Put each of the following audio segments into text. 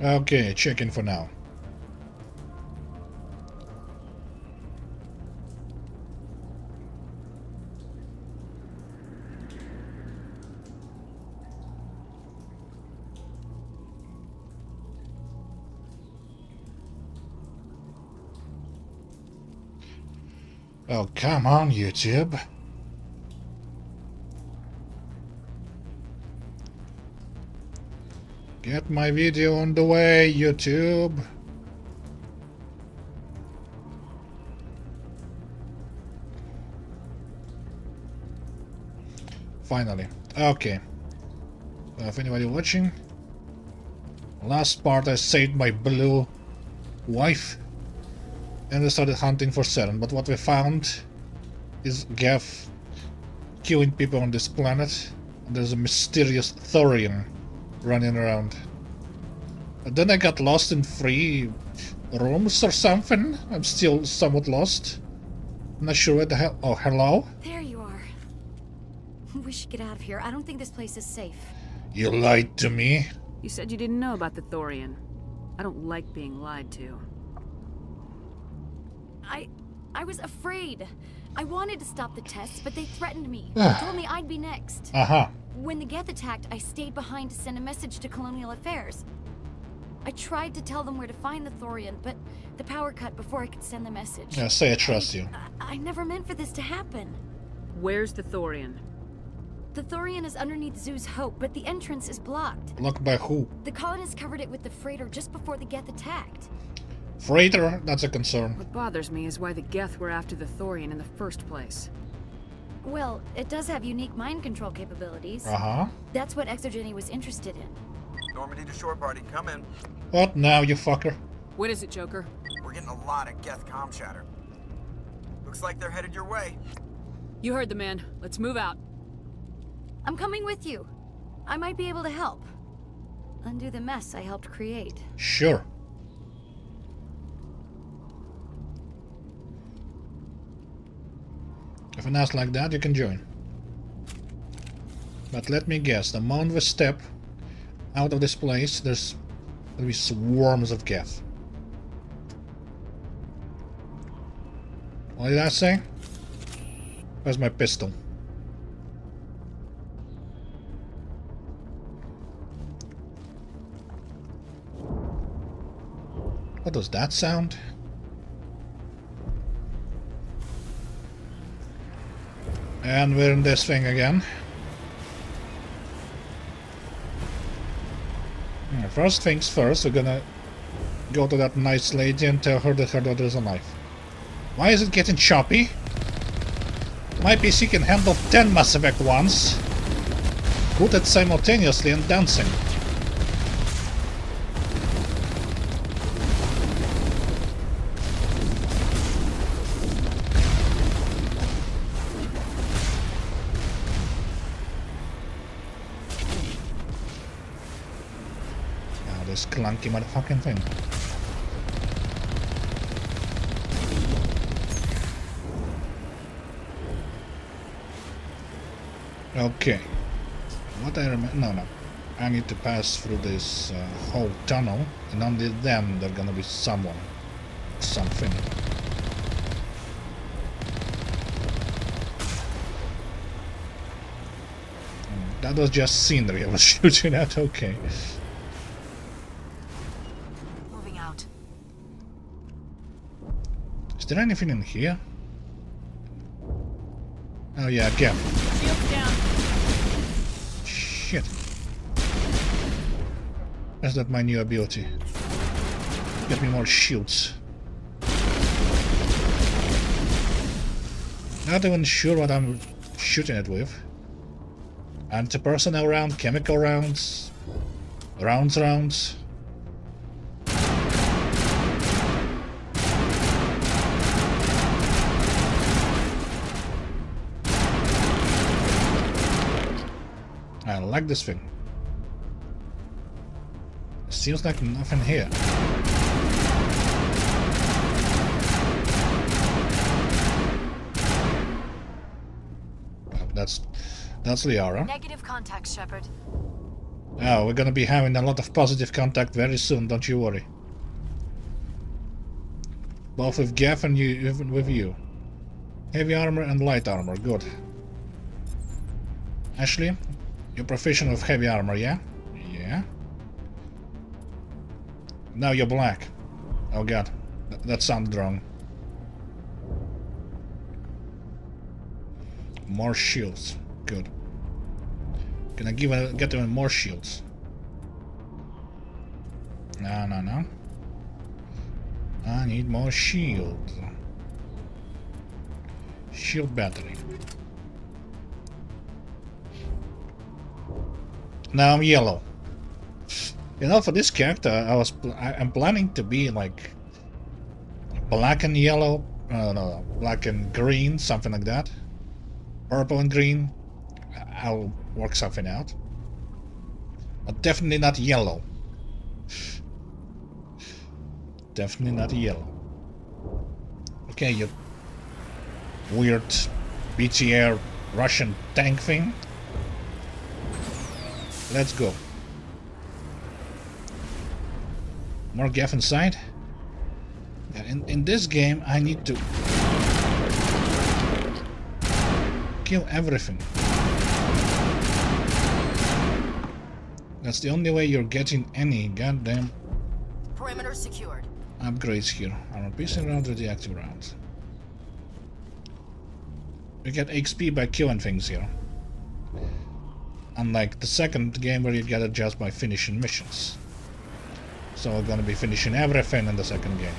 Okay, check in for now. Oh, come on, YouTube. Get my video on the way, YouTube. Finally. Okay. If anybody watching, last part I saved my blue wife and we started hunting for Saren, but what we found is Gav killing people on this planet. There's a mysterious Thorian running around. And then I got lost in 3 rooms or something. I'm still somewhat lost. I'm not sure what the hell. Oh, hello? There you are. We should get out of here. I don't think this place is safe. You lied to me. You said you didn't know about the Thorian. I don't like being lied to. I was afraid. I wanted to stop the tests, but they threatened me. They told me I'd be next. When the Geth attacked, I stayed behind to send a message to Colonial Affairs. I tried to tell them where to find the Thorian, but the power cut before I could send the message. Yeah, say I trust you. I never meant for this to happen. Where's the Thorian? The Thorian is underneath Zoo's Hope, but the entrance is blocked. Blocked by who? The colonists covered it with the freighter just before the Geth attacked. Freighter? That's a concern. What bothers me is why the Geth were after the Thorian in the first place. Well, it does have unique mind control capabilities. That's what Exogeny was interested in. Normandy to shore party, come in. What now, you fucker? What is it, Joker? We're getting a lot of Geth comm chatter. Looks like they're headed your way. You heard the man. Let's move out. I'm coming with you. I might be able to help. Undo the mess I helped create. Sure. If an ass like that, you can join. But let me guess, the moment we step out of this place, there's gonna be swarms of Geth. What did I say? Where's my pistol? What does that sound? And we're in this thing again. First things first, we're gonna go to that nice lady and tell her that her daughter is alive. Why is it getting choppy? My PC can handle 10 Mass Effect ones. Put it simultaneously and dancing. This clunky motherfucking thing. Okay. What I remember... No. I need to pass through this whole tunnel, and only then there's gonna be someone. Something. That was just scenery I was shooting at, okay. Is there anything in here? Oh yeah, again. Shields down. Shit. Is that my new ability? Get me more shields. Not even sure what I'm shooting it with. Anti-personnel round, chemical rounds, rounds. I like this thing. Seems like nothing here. That's Liara. Negative contact, Shepard. Oh, we're gonna be having a lot of positive contact very soon, don't you worry. Both with Geth and you, even with you. Heavy armor and light armor, good. Ashley, you're proficient with heavy armor, yeah? Yeah. Now you're black. Oh god, that sounded wrong. More shields, good. Can I get them more shields? No, no, no. I need more shield. Shield battery. Now I'm yellow. You know, for this character, I'm planning to be like black and yellow. No, black and green, something like that. Purple and green. I'll work something out. But definitely not yellow. Definitely not yellow. Okay, you weird BTR Russian tank thing. Let's go. More Geth inside. Yeah, in this game I need to kill everything. That's the only way you're getting any goddamn perimeter secured. Upgrades here. Armor piercing round, radioactive round. You get XP by killing things here. Unlike the second game where you get it just by finishing missions. So we're gonna be finishing everything in the second game.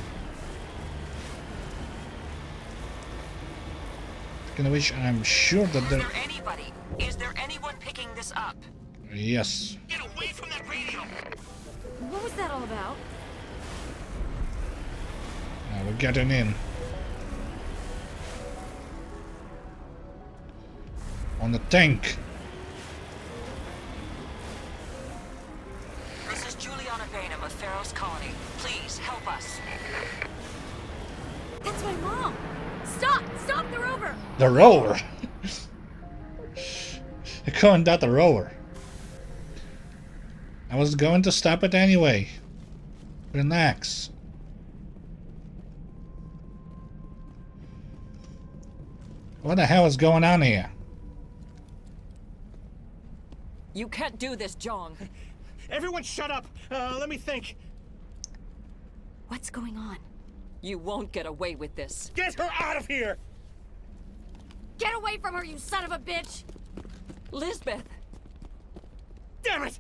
Speaking of which, I'm sure that there... Is there anyone picking this up? Yes. Get away from that radio! What was that all about? We're getting in. On the tank. This is Juliana Bainham of Pharaoh's Colony. Please help us. That's my mom! Stop! Stop the rover! The rover! They're calling that the rover. I was going to stop it anyway. Relax. What the hell is going on here? You can't do this, Jong. Everyone shut up! Let me think. What's going on? You won't get away with this. Get her out of here! Get away from her, you son of a bitch! Lisbeth! Damn it!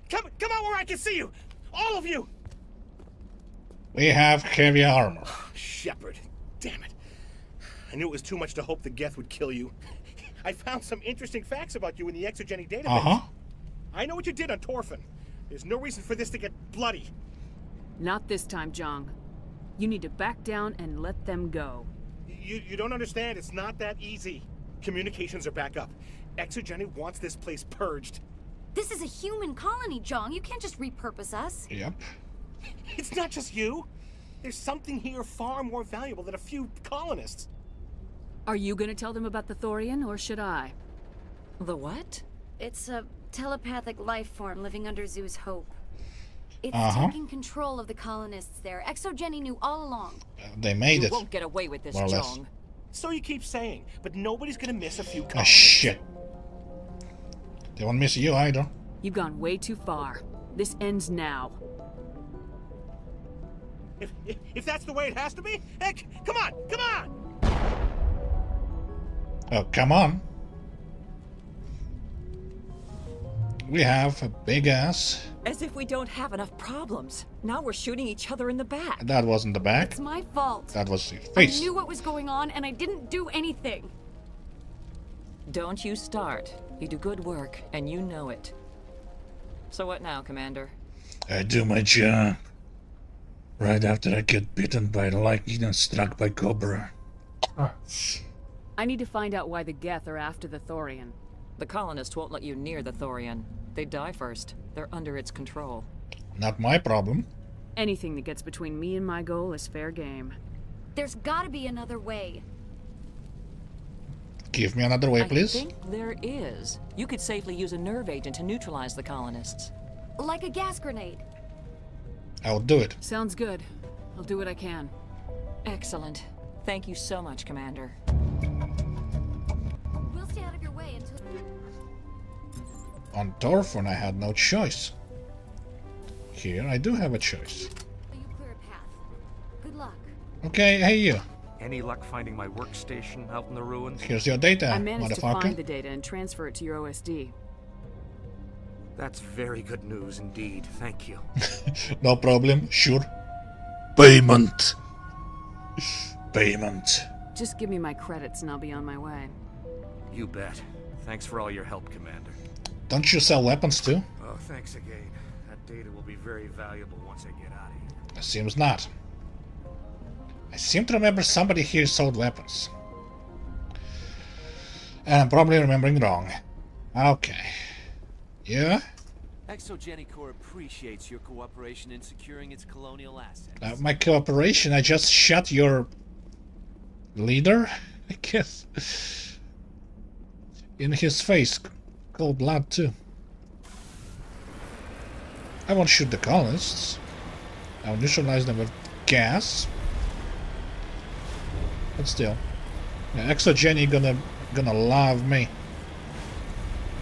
Come out where I can see you! All of you! We have heavy armor. Shepard, damn it. I knew it was too much to hope the Geth would kill you. I found some interesting facts about you in the exogeny database. Uh-huh. I know what you did on Torfin. There's no reason for this to get bloody. Not this time, Jong. You need to back down and let them go. You don't understand. It's not that easy. Communications are back up. Exogeny wants this place purged. This is a human colony, Jong. You can't just repurpose us. Yep. It's not just you. There's something here far more valuable than a few colonists. Are you gonna tell them about the Thorian, or should I? The what? It's a telepathic life form living under Zoo's hope. It's Uh-huh. taking control of the colonists there. Exogeny knew all along. They made You it. won't get away with this, More or less. Jong. So you keep saying, but nobody's gonna miss a few Ah, colonists. shit. They won't miss you either. You've gone way too far. This ends now. If that's the way it has to be, heck, come on, come on! Oh, come on. We have a big ass. As if we don't have enough problems. Now we're shooting each other in the back. That wasn't the back. It's my fault. That was the I face. knew what was going on, and I didn't do anything. Don't you start. You do good work, and you know it. So what now, Commander? I do my job. Right after I get bitten by lightning and struck by Cobra. I need to find out why the Geth are after the Thorian. The colonists won't let you near the Thorian. They die first. They're under its control. Not my problem. Anything that gets between me and my goal is fair game. There's gotta be another way. Give me another way, please. I think there is. You could safely use a nerve agent to neutralize the colonists. Like a gas grenade. I will do it. Sounds good. I'll do what I can. Excellent. Thank you so much, Commander. We'll stay out of your way until... On Torfon, I had no choice. Here, I do have a choice. you clear a path. Good luck. Okay, hey you. Any luck finding my workstation out in the ruins? Here's your data, I managed to find the motherfucker. data and transfer it to your OSD. That's very good news indeed. Thank you. No problem, sure. Payment. Payment. Just give me my credits and I'll be on my way. You bet. Thanks for all your help, Commander. Don't you sell weapons too? Oh, thanks again. That data will be very valuable once I get out of here. It seems not. I seem to remember somebody here sold weapons. And I'm probably remembering wrong. Okay. Yeah? Exogenic Corps appreciates your cooperation in securing its colonial assets. My cooperation? I just shot your leader, I guess. In his face. Cold blood too. I won't shoot the colonists. I'll neutralize them with gas. But still. Yeah, Exogeny gonna love me.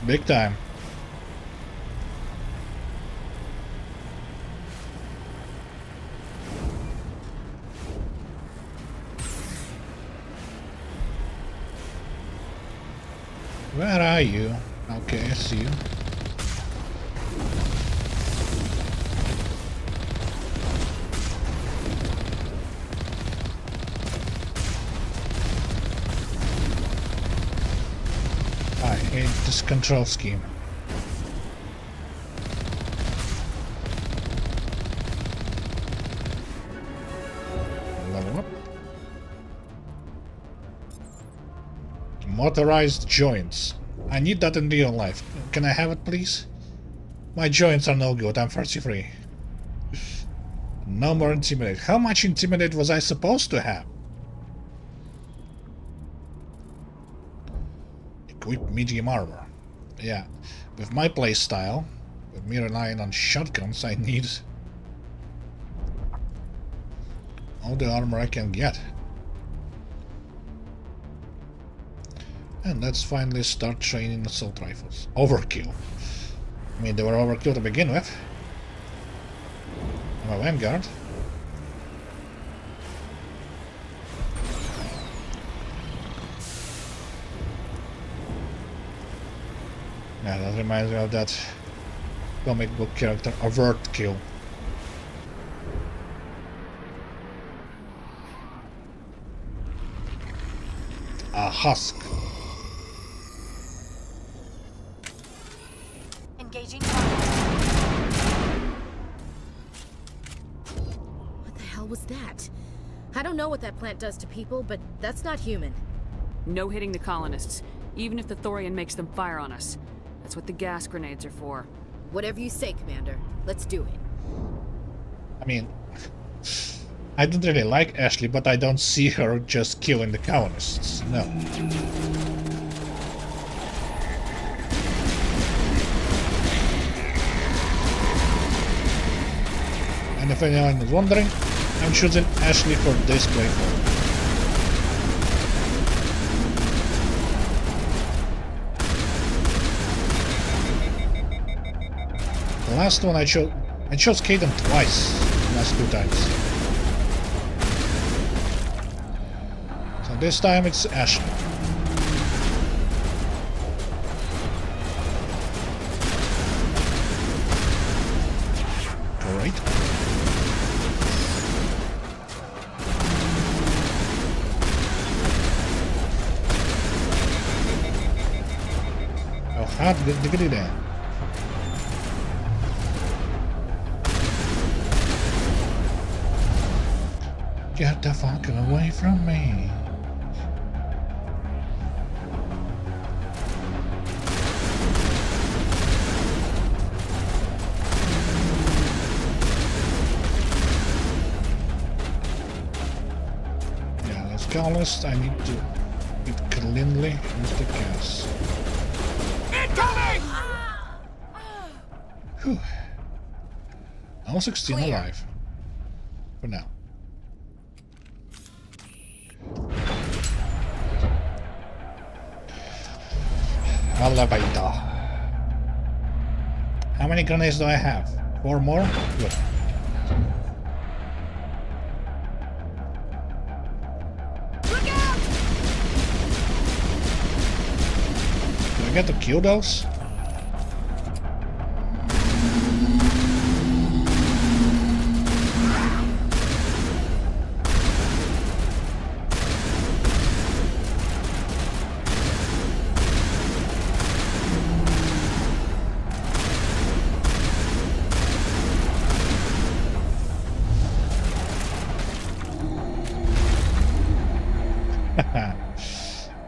Big time. Where are you? Okay, I see you. I hate this control scheme. Level up. Motorized joints. I need that in real life. Can I have it, please? My joints are no good. I'm 33. No more Intimidate. How much Intimidate was I supposed to have? Equip medium armor. Yeah. With my playstyle, with me relying on shotguns, I need all the armor I can get. And let's finally start training assault rifles. Overkill. I mean, they were overkill to begin with. I'm a vanguard. Yeah, that reminds me of that comic book character, Avert Kill. A husk. Engaging. What the hell was that? I don't know what that plant does to people, but that's not human. No hitting the colonists, even if the Thorian makes them fire on us. That's what the gas grenades are for. Whatever you say, Commander. Let's do it. I mean, I don't really like Ashley, but I don't see her just killing the colonists. No. And if anyone is wondering, I'm choosing Ashley for this playthrough. The last one I chose Kaden twice, the last 2 times. So this time it's Ashley. Great. Oh, hard diggity there. Get the fuck away from me. Yeah, let's colorist. I need to get Lindley and the gas. Incoming! Whew. All 16 Clear. alive. For now. Elevator. How many grenades do I have? 4 more? Good. Look out! Do I get to kill those?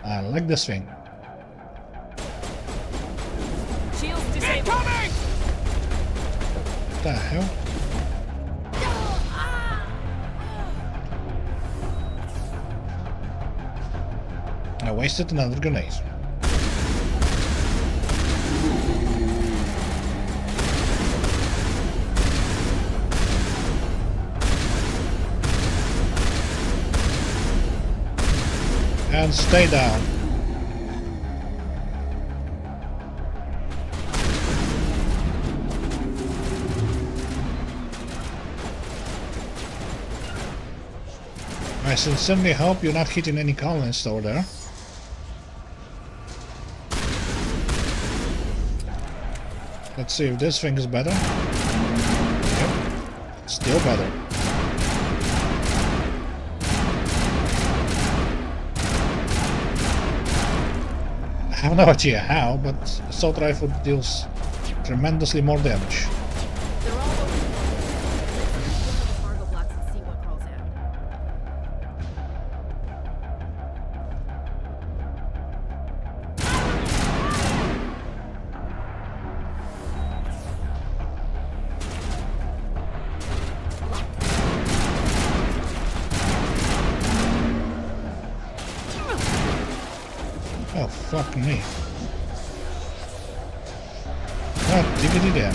I like this thing. Shields disabled. Incoming! What the hell? I wasted another grenade. And stay down. I sincerely hope you're not hitting any colonists over there. Let's see if this thing is better. Yep. Still better. I have no idea how, but assault rifle deals tremendously more damage. They're all over. Let's look at the cargo blocks and see what crawls out. Oh, fuck me. God diggity damn.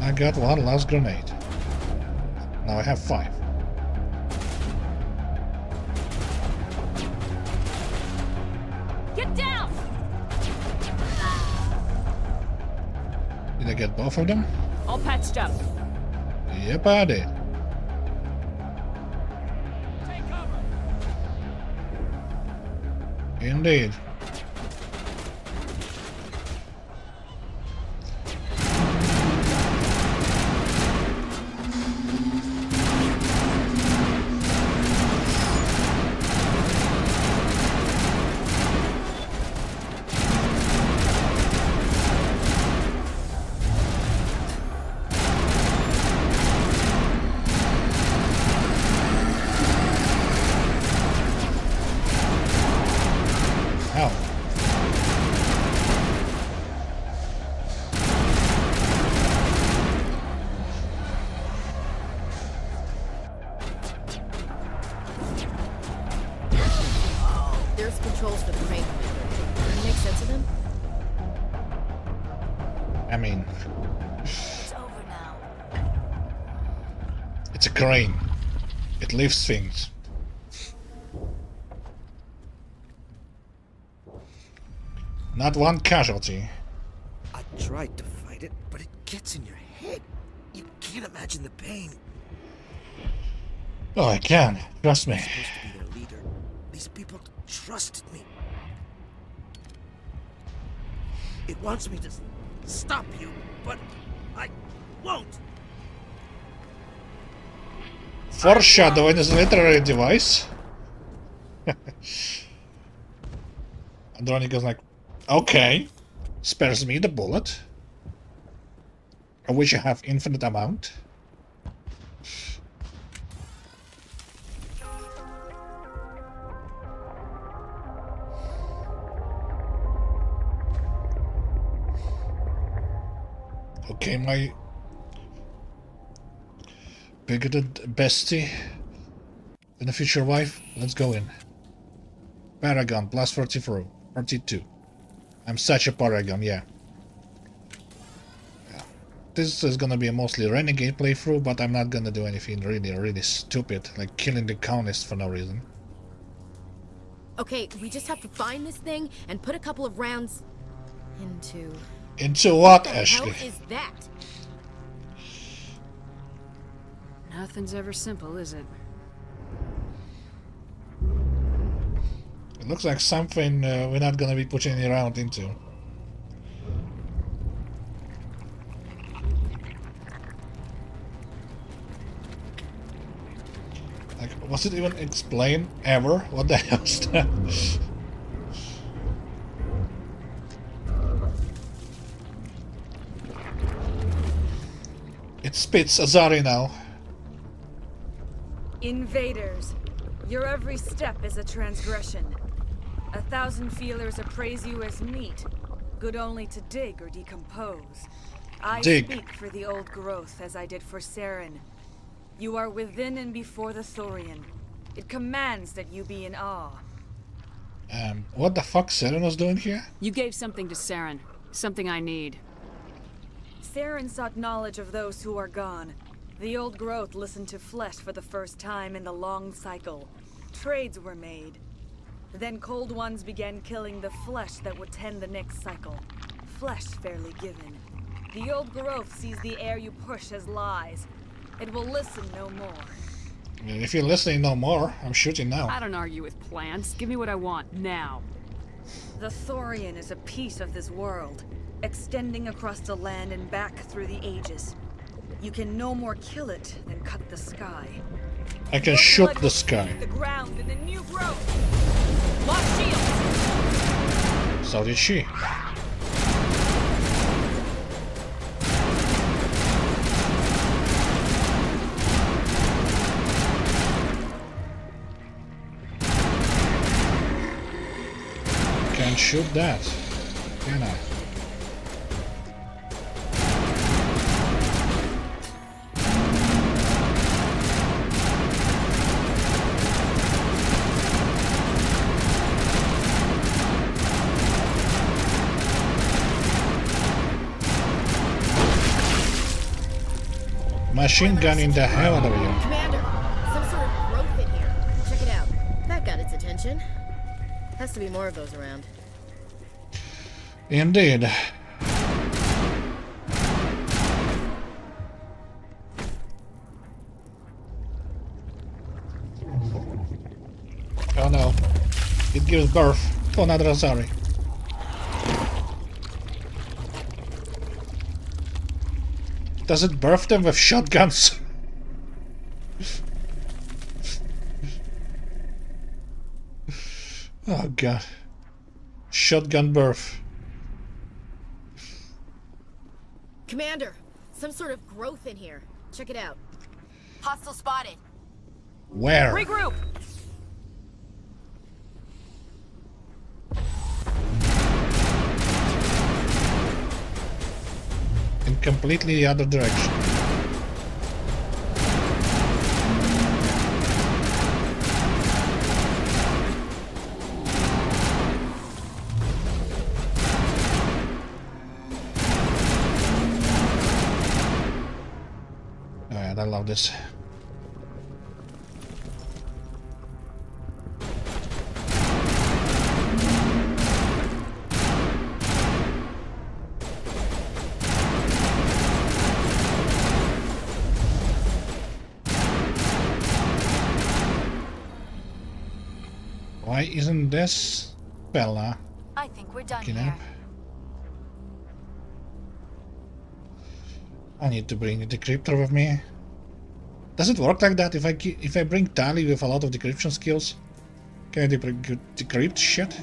I got one last grenade. Now I have 5. Get down! Did I get both of them? All patched up. Yep, I did. Take cover! Indeed. Ow. There's controls for the crane commander. Can you make sense of them? I mean, It's over now. it's a crane. It lifts things. Not one casualty. I tried to fight it, but it gets in your head. You can't imagine the pain. Oh, I can. Trust me. I'm supposed to be their leader. These people trusted me. It wants me to stop you, but I won't. Foreshadowing is a literary device. Andronico's like, okay, spares me the bullet, of which I have infinite amount. Okay, my Bigoted bestie and a future wife. Let's go in. Paragon plus 42. I'm such a paragon, yeah. This is gonna be a mostly renegade playthrough, but I'm not gonna do anything really stupid, like killing the colonists for no reason. Okay, we just have to find this thing and put a couple of rounds into... Into what, the Ashley? hell is that? Nothing's ever simple, is it? It looks like something we're not gonna be putting any round into. Like, was it even explained ever? What the hell is that? It spits Azari now. Invaders, your every step is a transgression. 1,000 feelers appraise you as meat, good only to dig or decompose. I speak for the old growth as I did for Saren. You are within and before the Thorian. It commands that you be in awe. What the fuck Saren was doing here? You gave something to Saren. Something I need. Saren sought knowledge of those who are gone. The old growth listened to flesh for the first time in the long cycle. Trades were made. Then cold ones began killing the flesh that would tend the next cycle. Flesh fairly given. The old growth sees the air you push as lies. It will listen no more. If you're listening no more, I'm shooting now. I don't argue with plans. Give me what I want, now. The Thorian is a piece of this world, extending across the land and back through the ages. You can no more kill it than cut the sky. I can shoot the sky. The ground and the new growth. Lost shields. So did she. Can't shoot that, can I? Machine gunning the hell out of you. Commander, some sort of growth in here. Check it out. That got its attention. Has to be more of those around. Indeed. Oh no. It gives birth to another Azari. Does it birth them with shotguns? Oh god. Shotgun birth. Commander, some sort of growth in here. Check it out. Hostile spotted. Where? Regroup! In completely the other direction. Alright, I love this. Why isn't this Bella? I think we're done Picking here. up? I need to bring the decryptor with me. Does it work like that? If I bring Tali with a lot of decryption skills, can I decrypt shit?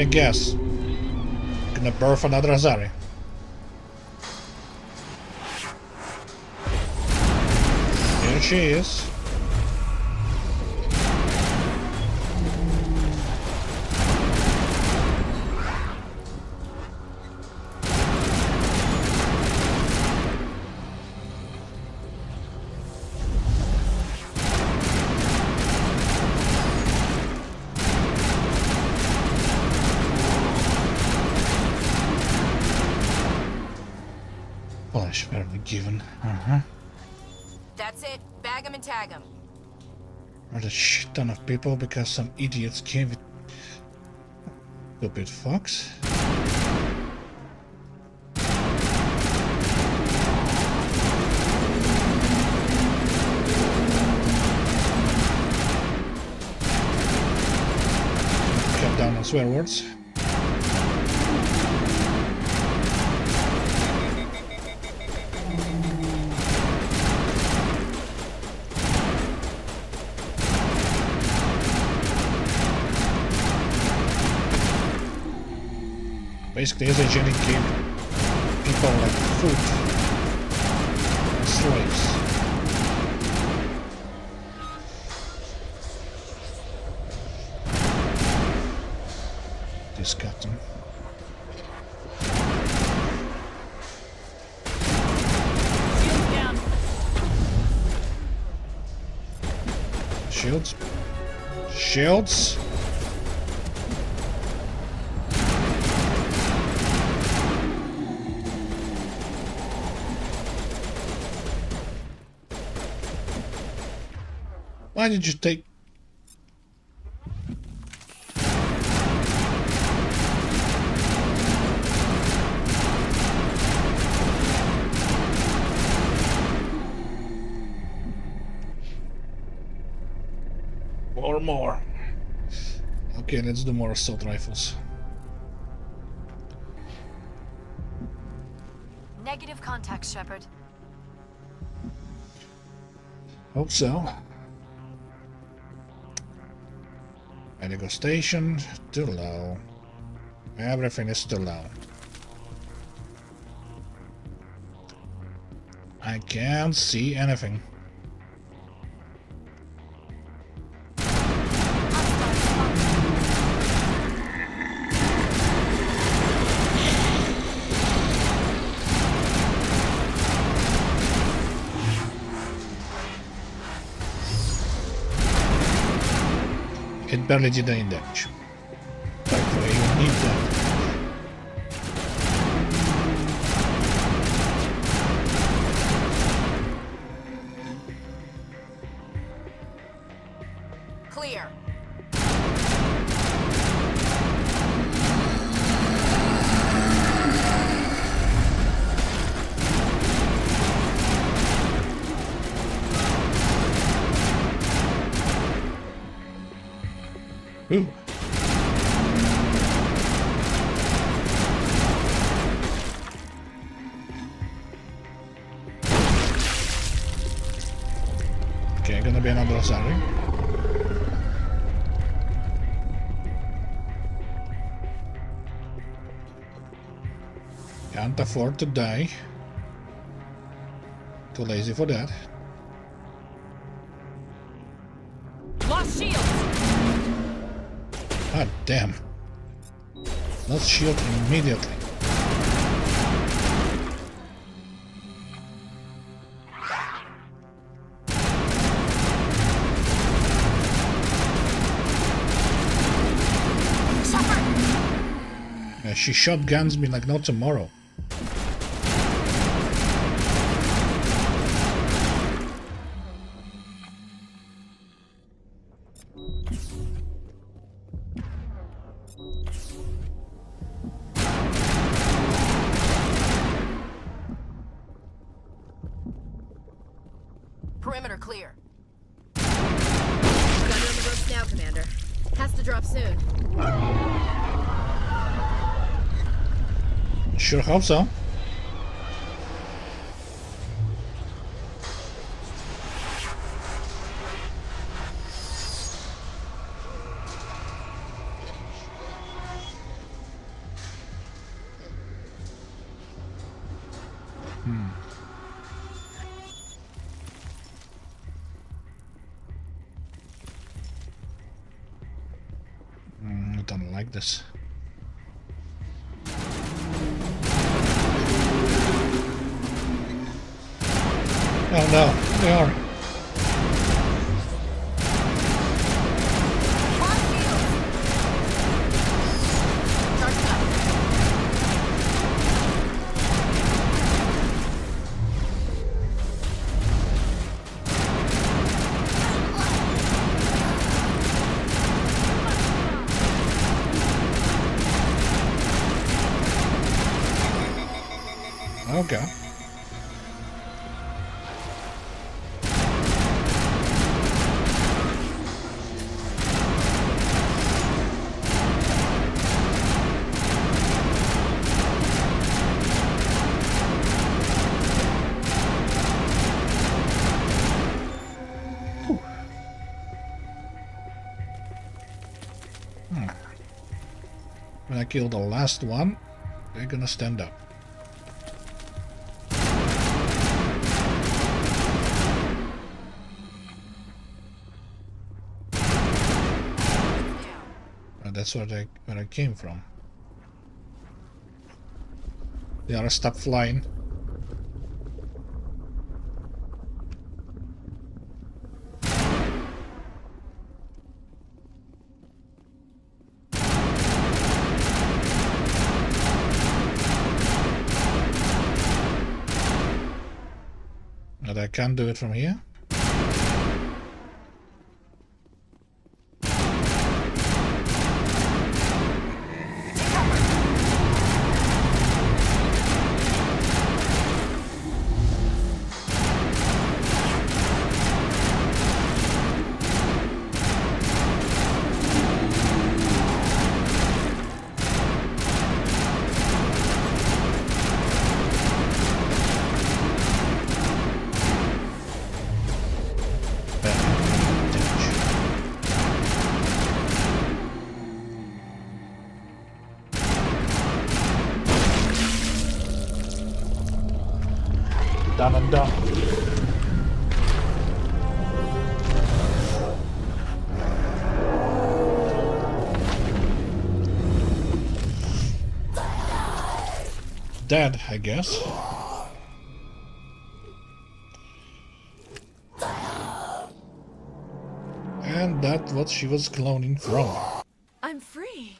me guess. Gonna birth another Azari. Here she is. Polish fairly given. That's it. Bag him and tag him. There's a shit ton of people because some idiots gave it. Stupid fucks. Cut down on swear words. Basically, as a Jenny gave people like food and slaves. Disgusting. Shields. Shields. Why did you take... More. Okay, let's do more assault rifles. Negative contact, Shepard. Hope so. Medical station, too low. Everything is too low. I can't see anything. It barely did any damage. By the way, you need that. Clear. Ooh. Okay, gonna be another Saren. Can't afford to die. Too lazy for that. Lost shields! God damn. Let's shield immediately. Yeah, she shotguns me like no tomorrow. Perimeter clear. Gunner on the ropes now, Commander. Has to drop soon. Sure hope so. I don't like this. Oh no, they are. Okay. When I kill the last one, they're gonna stand up. That's where I came from. They are stop flying. But I can't do it from here. Done and done. Dead, I guess. And that's what she was cloning from. I'm free.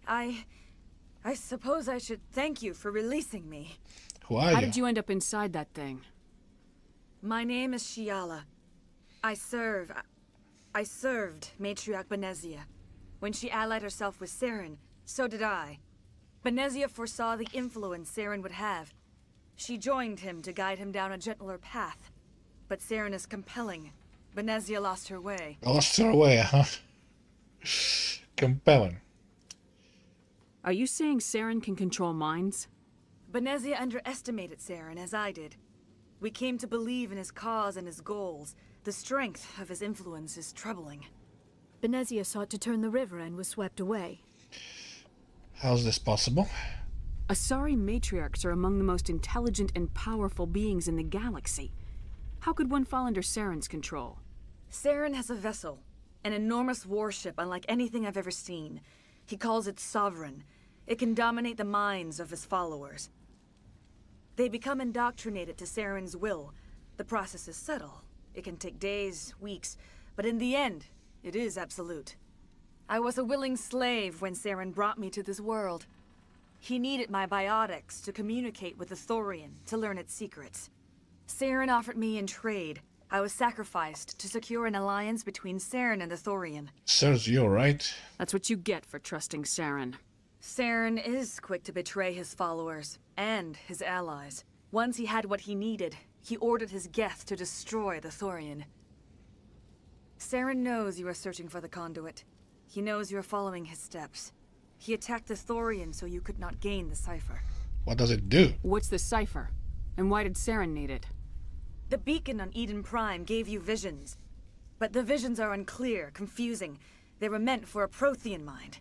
I suppose I should thank you for releasing me. Who are you? How did you end up inside that thing? My name is Shiala. I served Matriarch Benezia. When she allied herself with Saren, so did I. Benezia foresaw the influence Saren would have. She joined him to guide him down a gentler path. But Saren is compelling. Benezia lost her way. Lost her way, huh? Compelling. Are you saying Saren can control minds? Benezia underestimated Saren, as I did. We came to believe in his cause and his goals. The strength of his influence is troubling. Benezia sought to turn the river and was swept away. How's this possible? Asari matriarchs are among the most intelligent and powerful beings in the galaxy. How could one fall under Saren's control? Saren has a vessel, an enormous warship unlike anything I've ever seen. He calls it Sovereign. It can dominate the minds of his followers. They become indoctrinated to Saren's will. The process is subtle. It can take days, weeks, but in the end, it is absolute. I was a willing slave when Saren brought me to this world. He needed my biotics to communicate with the Thorian, to learn its secrets. Saren offered me in trade. I was sacrificed to secure an alliance between Saren and the Thorian. Serves you right. That's what you get for trusting Saren. Saren is quick to betray his followers, and his allies. Once he had what he needed, he ordered his Geth to destroy the Thorian. Saren knows you are searching for the conduit. He knows you are following his steps. He attacked the Thorian so you could not gain the cipher. What does it do? What's the cipher? And why did Saren need it? The beacon on Eden Prime gave you visions. But the visions are unclear, confusing. They were meant for a Prothean mind.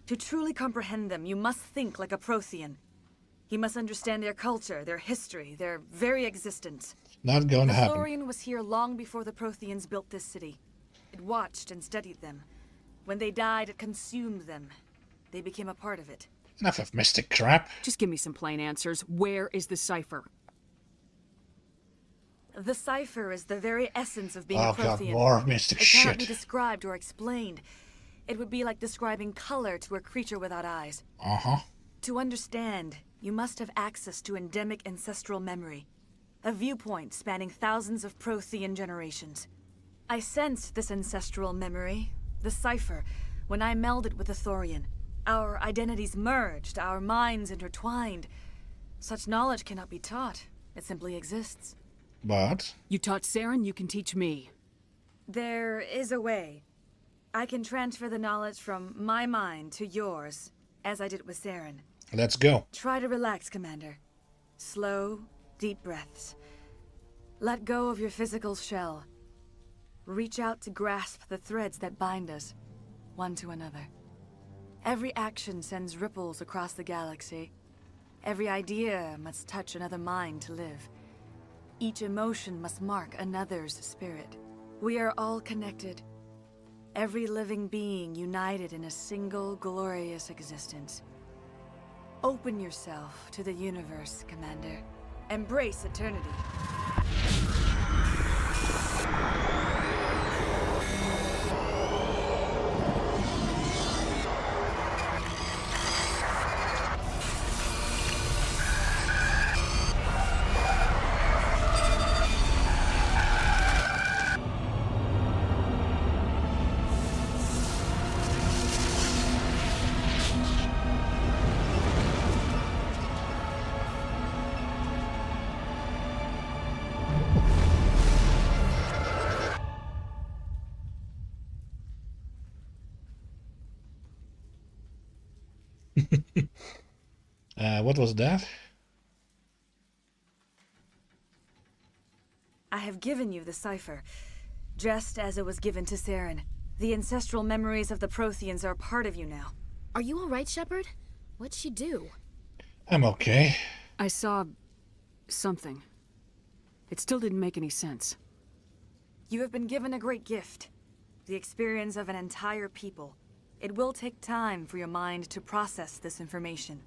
To truly comprehend them, you must think like a Prothean. He must understand their culture, their history, their very existence. Not going to The happen. Thorian was here long before the Protheans built this city. It watched and studied them. When they died, it consumed them. They became a part of it. Enough of mystic crap. Just give me some plain answers. Where is the cipher? The cipher is the very essence of being Oh a god, Prothean. more mystic It cannot shit. be described or explained. It would be like describing color to a creature without eyes. Uh-huh. To understand, you must have access to endemic ancestral memory. A viewpoint spanning thousands of Prothean generations. I sensed this ancestral memory, the cipher, when I melded with the Thorian. Our identities merged, our minds intertwined. Such knowledge cannot be taught. It simply exists. But You taught Saren, you can teach me. There is a way. I can transfer the knowledge from my mind to yours, as I did with Saren. let's go. Try to relax, Commander. Slow, deep breaths. Let go of your physical shell. Reach out to grasp the threads that bind us, one to another. Every action sends ripples across the galaxy. Every idea must touch another mind to live. Each emotion must mark another's spirit. We are all connected. Every living being united in a single glorious existence. Open yourself to the universe, Commander. Embrace eternity. What was that? I have given you the cipher, just as it was given to Saren. The ancestral memories of the Protheans are a part of you now. Are you alright, Shepard? What'd she do? I'm okay. I saw something. It still didn't make any sense. You have been given a great gift. The experience of an entire people. It will take time for your mind to process this information.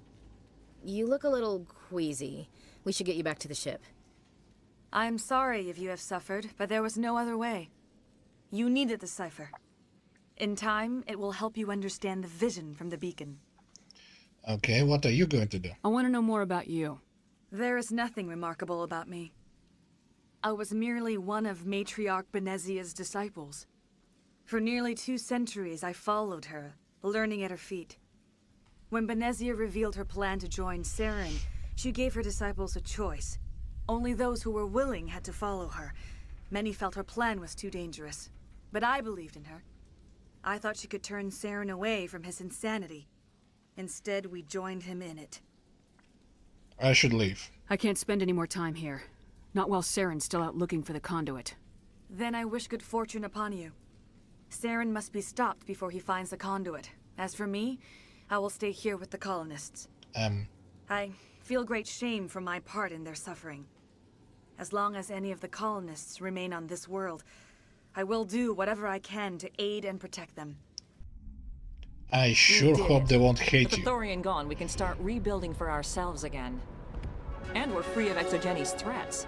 You look a little queasy. We should get you back to the ship. I'm sorry if you have suffered, but there was no other way. You needed the cipher. In time, it will help you understand the vision from the beacon. Okay, what are you going to do? I want to know more about you. There is nothing remarkable about me. I was merely one of Matriarch Benezia's disciples. For nearly 2 centuries, I followed her, learning at her feet. When Benezia revealed her plan to join Saren, she gave her disciples a choice. Only those who were willing had to follow her. Many felt her plan was too dangerous. But I believed in her. I thought she could turn Saren away from his insanity. Instead, we joined him in it. I should leave. I can't spend any more time here. Not while Saren's still out looking for the conduit. Then I wish good fortune upon you. Saren must be stopped before he finds the conduit. As for me, I will stay here with the colonists. I feel great shame for my part in their suffering. As long as any of the colonists remain on this world, I will do whatever I can to aid and protect them. I sure hope they won't hate With the you. Thorian gone, we can start rebuilding for ourselves again. And we're free of Exogeni's threats.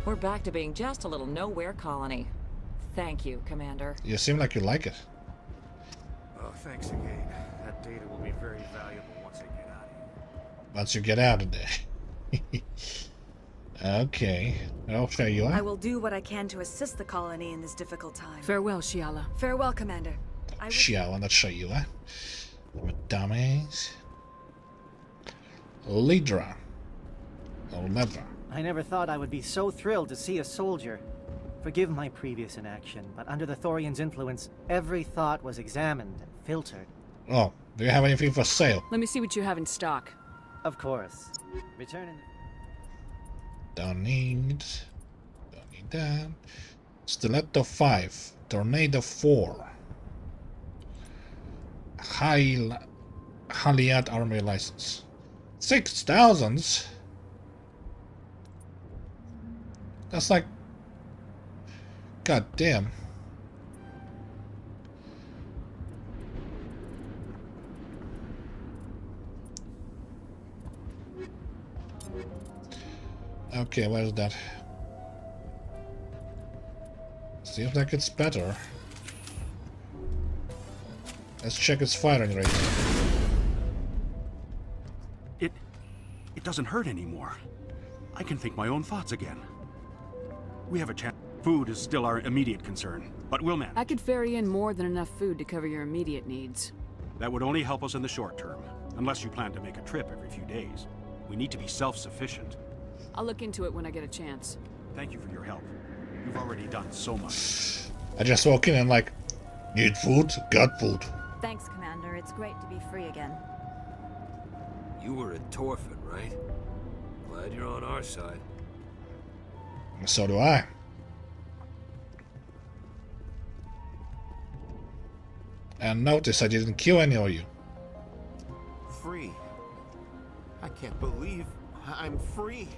We're back to being just a little nowhere colony. Thank you, Commander. You seem like you like it. Oh, thanks again. That data will be very valuable once I get out of here. Once you get out of there. Okay. I'll show you. I will do what I can to assist the colony in this difficult time. Farewell, Shiala. Farewell, Commander. Shiala, not Shayua. I'm a dumbass. Lidra. Or Ledra. I never thought I would be so thrilled to see a soldier. Forgive my previous inaction, but under the Thorian's influence, every thought was examined and filtered. Oh, do you have anything for sale? Let me see what you have in stock. Of course. Return in... Don't need that. Stiletto 5. Tornado 4. Haliat army license. 6,000? That's like... God damn. Okay, where's that? Seems like it's better. Let's check its firing rate. It doesn't hurt anymore. I can think my own thoughts again. We have a chance. Food is still our immediate concern, but we'll manage. I could ferry in more than enough food to cover your immediate needs. That would only help us in the short term, unless you plan to make a trip every few days. We need to be self-sufficient. I'll look into it when I get a chance. Thank you for your help. You've already done so much. I just walk in and like, need food? Got food. Thanks, Commander. It's great to be free again. You were a Torfin, right? Glad you're on our side. So do I. And notice I didn't kill any of you. Free. I can't believe I'm free.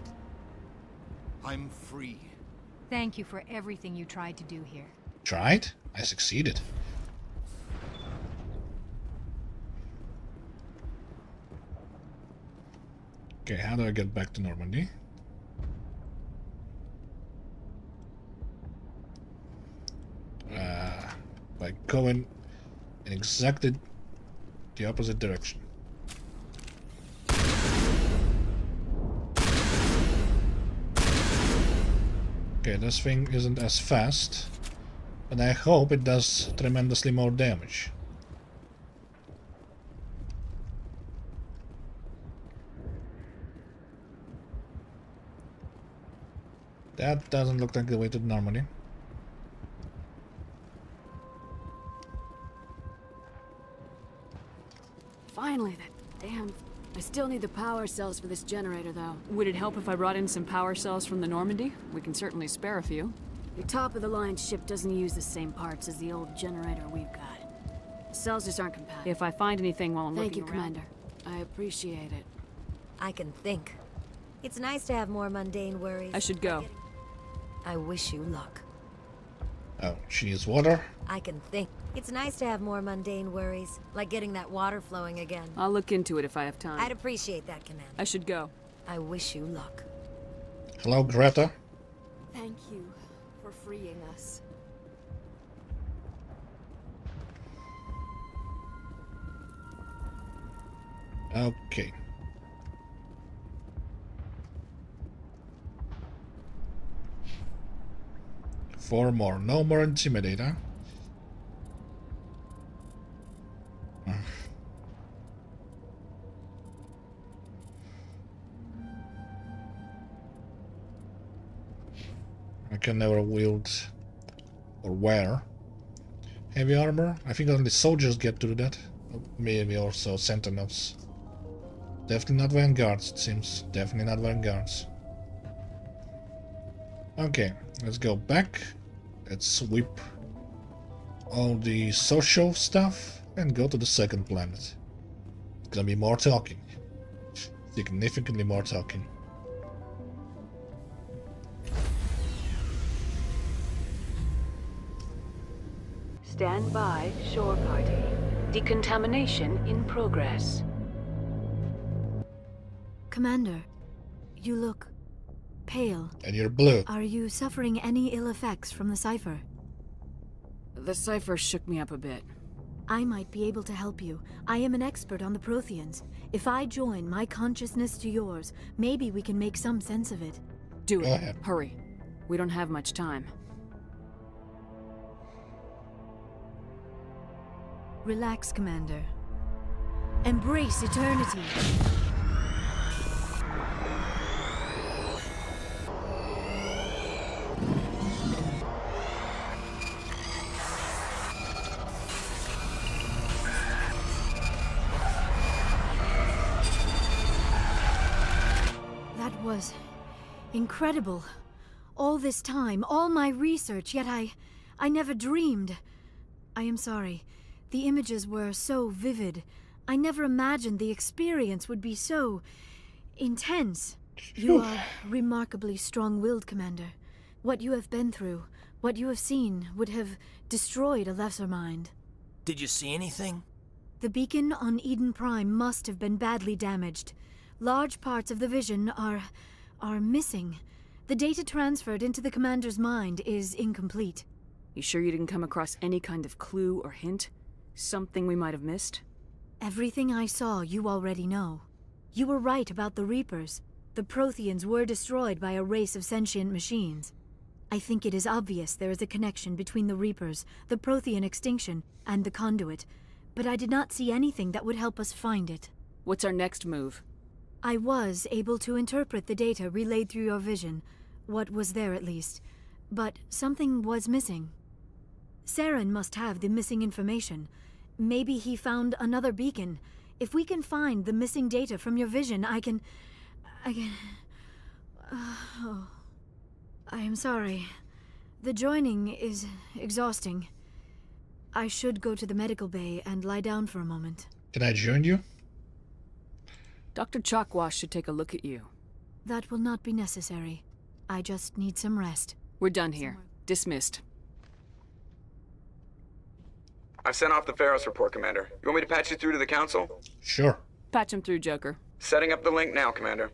I'm free. Thank you for everything you tried to do here. Tried? I succeeded. Okay, how do I get back to Normandy? By going in exactly the opposite direction. Okay, this thing isn't as fast, but I hope it does tremendously more damage. That doesn't look like the way to Normandy. Finally, that damn... I still need the power cells for this generator, though. Would it help if I brought in some power cells from the Normandy? We can certainly spare a few. Your top-of-the-line ship doesn't use the same parts as the old generator we've got. The cells just aren't compatible. If I find anything while I'm looking around... Thank you, Commander. I appreciate it. I can think. It's nice to have more mundane worries. I should go. I wish you luck. Oh, she needs water? I can think. It's nice to have more mundane worries, like getting that water flowing again. I'll look into it if I have time. I'd appreciate that, Commander. I should go. I wish you luck. Hello, Greta. Thank you for freeing us. Okay. Four more. No more Intimidator. I can never wield or wear heavy armor. I think only soldiers get to do that. Maybe also sentinels. Definitely not vanguards, it seems. Definitely not vanguards. Okay, let's go back. Let's sweep all the social stuff and go to the second planet. It's gonna be more talking. Significantly more talking. Stand by, shore party. Decontamination in progress. Commander, you look pale. And you're blue. Are you suffering any ill effects from the cipher? The cipher shook me up a bit. I might be able to help you. I am an expert on the Protheans. If I join my consciousness to yours, maybe we can make some sense of it. Do it. Hurry. We don't have much time. Relax, Commander. Embrace eternity. That was incredible. All this time, all my research, yet I never dreamed. I am sorry. The images were so vivid. I never imagined the experience would be so Intense. You are remarkably strong-willed, Commander. What you have been through, what you have seen, would have destroyed a lesser mind. Did you see anything? The beacon on Eden Prime must have been badly damaged. Large parts of the vision are missing. The data transferred into the Commander's mind is incomplete. You sure you didn't come across any kind of clue or hint? Something we might have missed? Everything I saw you already know. You were right about the Reapers. The Protheans were destroyed by a race of sentient machines. I think it is obvious there is a connection between the Reapers, the Prothean extinction, and the Conduit, but I did not see anything that would help us find it. What's our next move? I was able to interpret the data relayed through your vision, what was there at least, but something was missing. Saren must have the missing information. Maybe he found another beacon. If we can find the missing data from your vision, I can... Oh. I am sorry. The joining is exhausting. I should go to the medical bay and lie down for a moment. Can I join you? Dr. Chakwas should take a look at you. That will not be necessary. I just need some rest. We're done here. Dismissed. I've sent off the Pharos report, Commander. You want me to patch you through to the Council? Sure. Patch him through, Joker. Setting up the link now, Commander.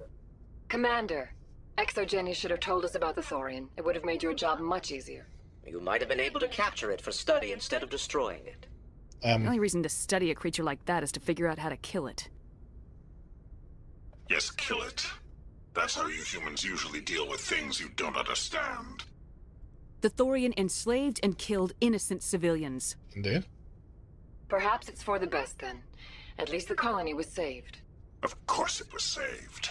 Commander, Exogeny should have told us about the Thorian. It would have made your job much easier. You might have been able to capture it for study instead of destroying it. The only reason to study a creature like that is to figure out how to kill it. Yes, kill it. That's how you humans usually deal with things you don't understand. The Thorian enslaved and killed innocent civilians. Indeed. Perhaps it's for the best then. At least the colony was saved. Of course it was saved.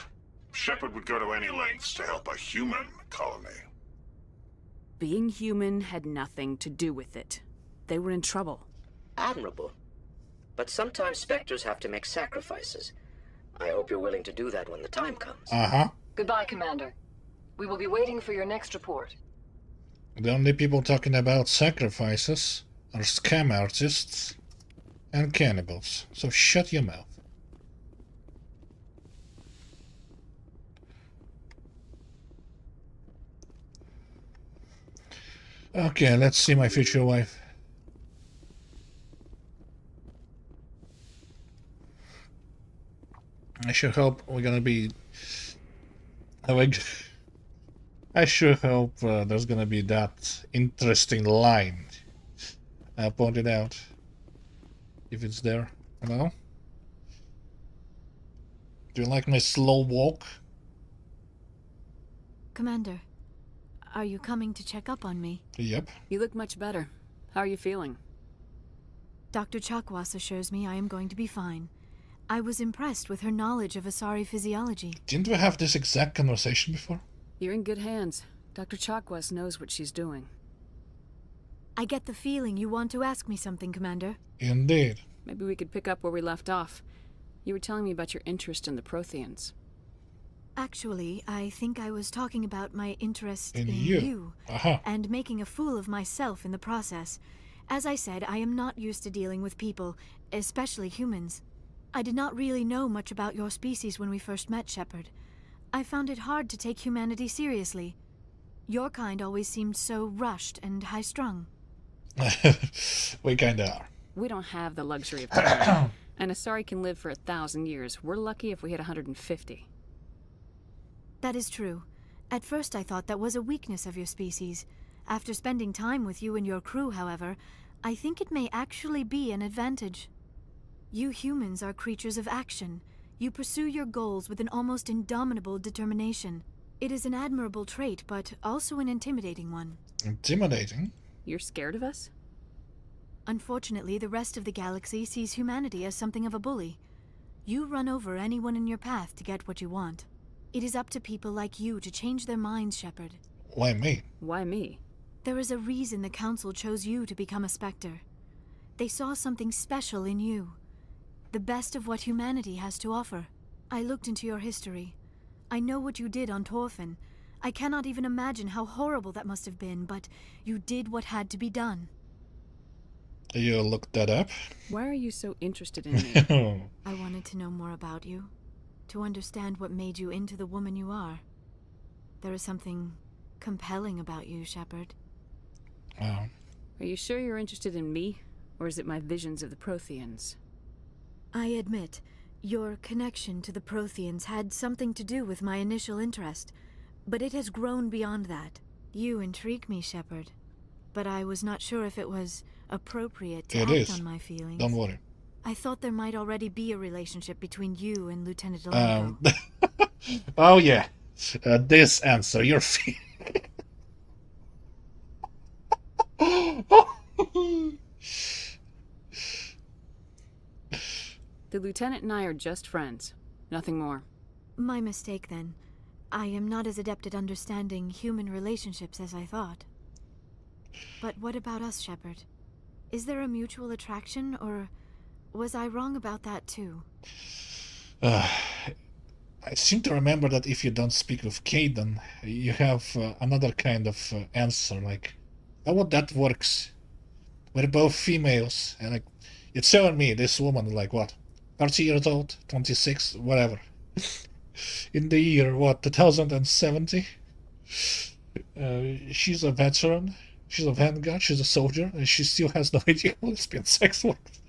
Shepard would go to any lengths to help a human colony. Being human had nothing to do with it. They were in trouble. Admirable. But sometimes Spectres have to make sacrifices. I hope you're willing to do that when the time comes. Goodbye, Commander. We will be waiting for your next report. The only people talking about sacrifices are scam artists and cannibals. So shut your mouth. Okay, let's see my future wife. I sure hope we're gonna be having... I sure hope there's gonna be that interesting line I pointed out. If it's there. Hello? Do you like my slow walk? Commander, are you coming to check up on me? Yep. You look much better. How are you feeling? Dr. Chakwas assures me I am going to be fine. I was impressed with her knowledge of Asari physiology. Didn't we have this exact conversation before? You're in good hands. Dr. Chakwas knows what she's doing. I get the feeling you want to ask me something, Commander. Indeed. Maybe we could pick up where we left off. You were telling me about your interest in the Protheans. Actually, I think I was talking about my interest in you. you and making a fool of myself in the process. As I said, I am not used to dealing with people, especially humans. I did not really know much about your species when we first met, Shepard. I found it hard to take humanity seriously. Your kind always seemed so rushed and high-strung. We kinda are. We don't have the luxury of time. And Asari can live for 1,000 years. We're lucky if we hit 150. That is true. At first I thought that was a weakness of your species. After spending time with you and your crew, however, I think it may actually be an advantage. You humans are creatures of action. You pursue your goals with an almost indomitable determination. It is an admirable trait, but also an intimidating one. Intimidating? You're scared of us? Unfortunately, the rest of the galaxy sees humanity as something of a bully. You run over anyone in your path to get what you want. It is up to people like you to change their minds, Shepard. Why me? Why me? There is a reason the Council chose you to become a Spectre. They saw something special in you. The best of what humanity has to offer. I looked into your history. I know what you did on Torfin. I cannot even imagine how horrible that must have been, but you did what had to be done. You looked that up? Why are you so interested in me? I wanted to know more about you. to understand what made you into the woman you are. There is something compelling about you, Shepard. Are you sure you're interested in me, or is it my visions of the Protheans? I admit, your connection to the Protheans had something to do with my initial interest, but it has grown beyond that. You intrigue me, Shepard, but I was not sure if it was appropriate to act on my feelings. Don't worry. I thought there might already be a relationship between you and Lieutenant Delanco. Oh yeah, this answer, your feeling. The Lieutenant and I are just friends. Nothing more. My mistake, then. I am not as adept at understanding human relationships as I thought. But what about us, Shepard? Is there a mutual attraction, or was I wrong about that too? I seem to remember that if you don't speak with Kaidan, you have another kind of answer, like, how that works. We're both females, and like, it's showing me this woman, like, what, 30 years old, 26, whatever. In the year, what, 2070? She's a veteran, she's a vanguard, she's a soldier, and she still has no idea how lesbian sex works.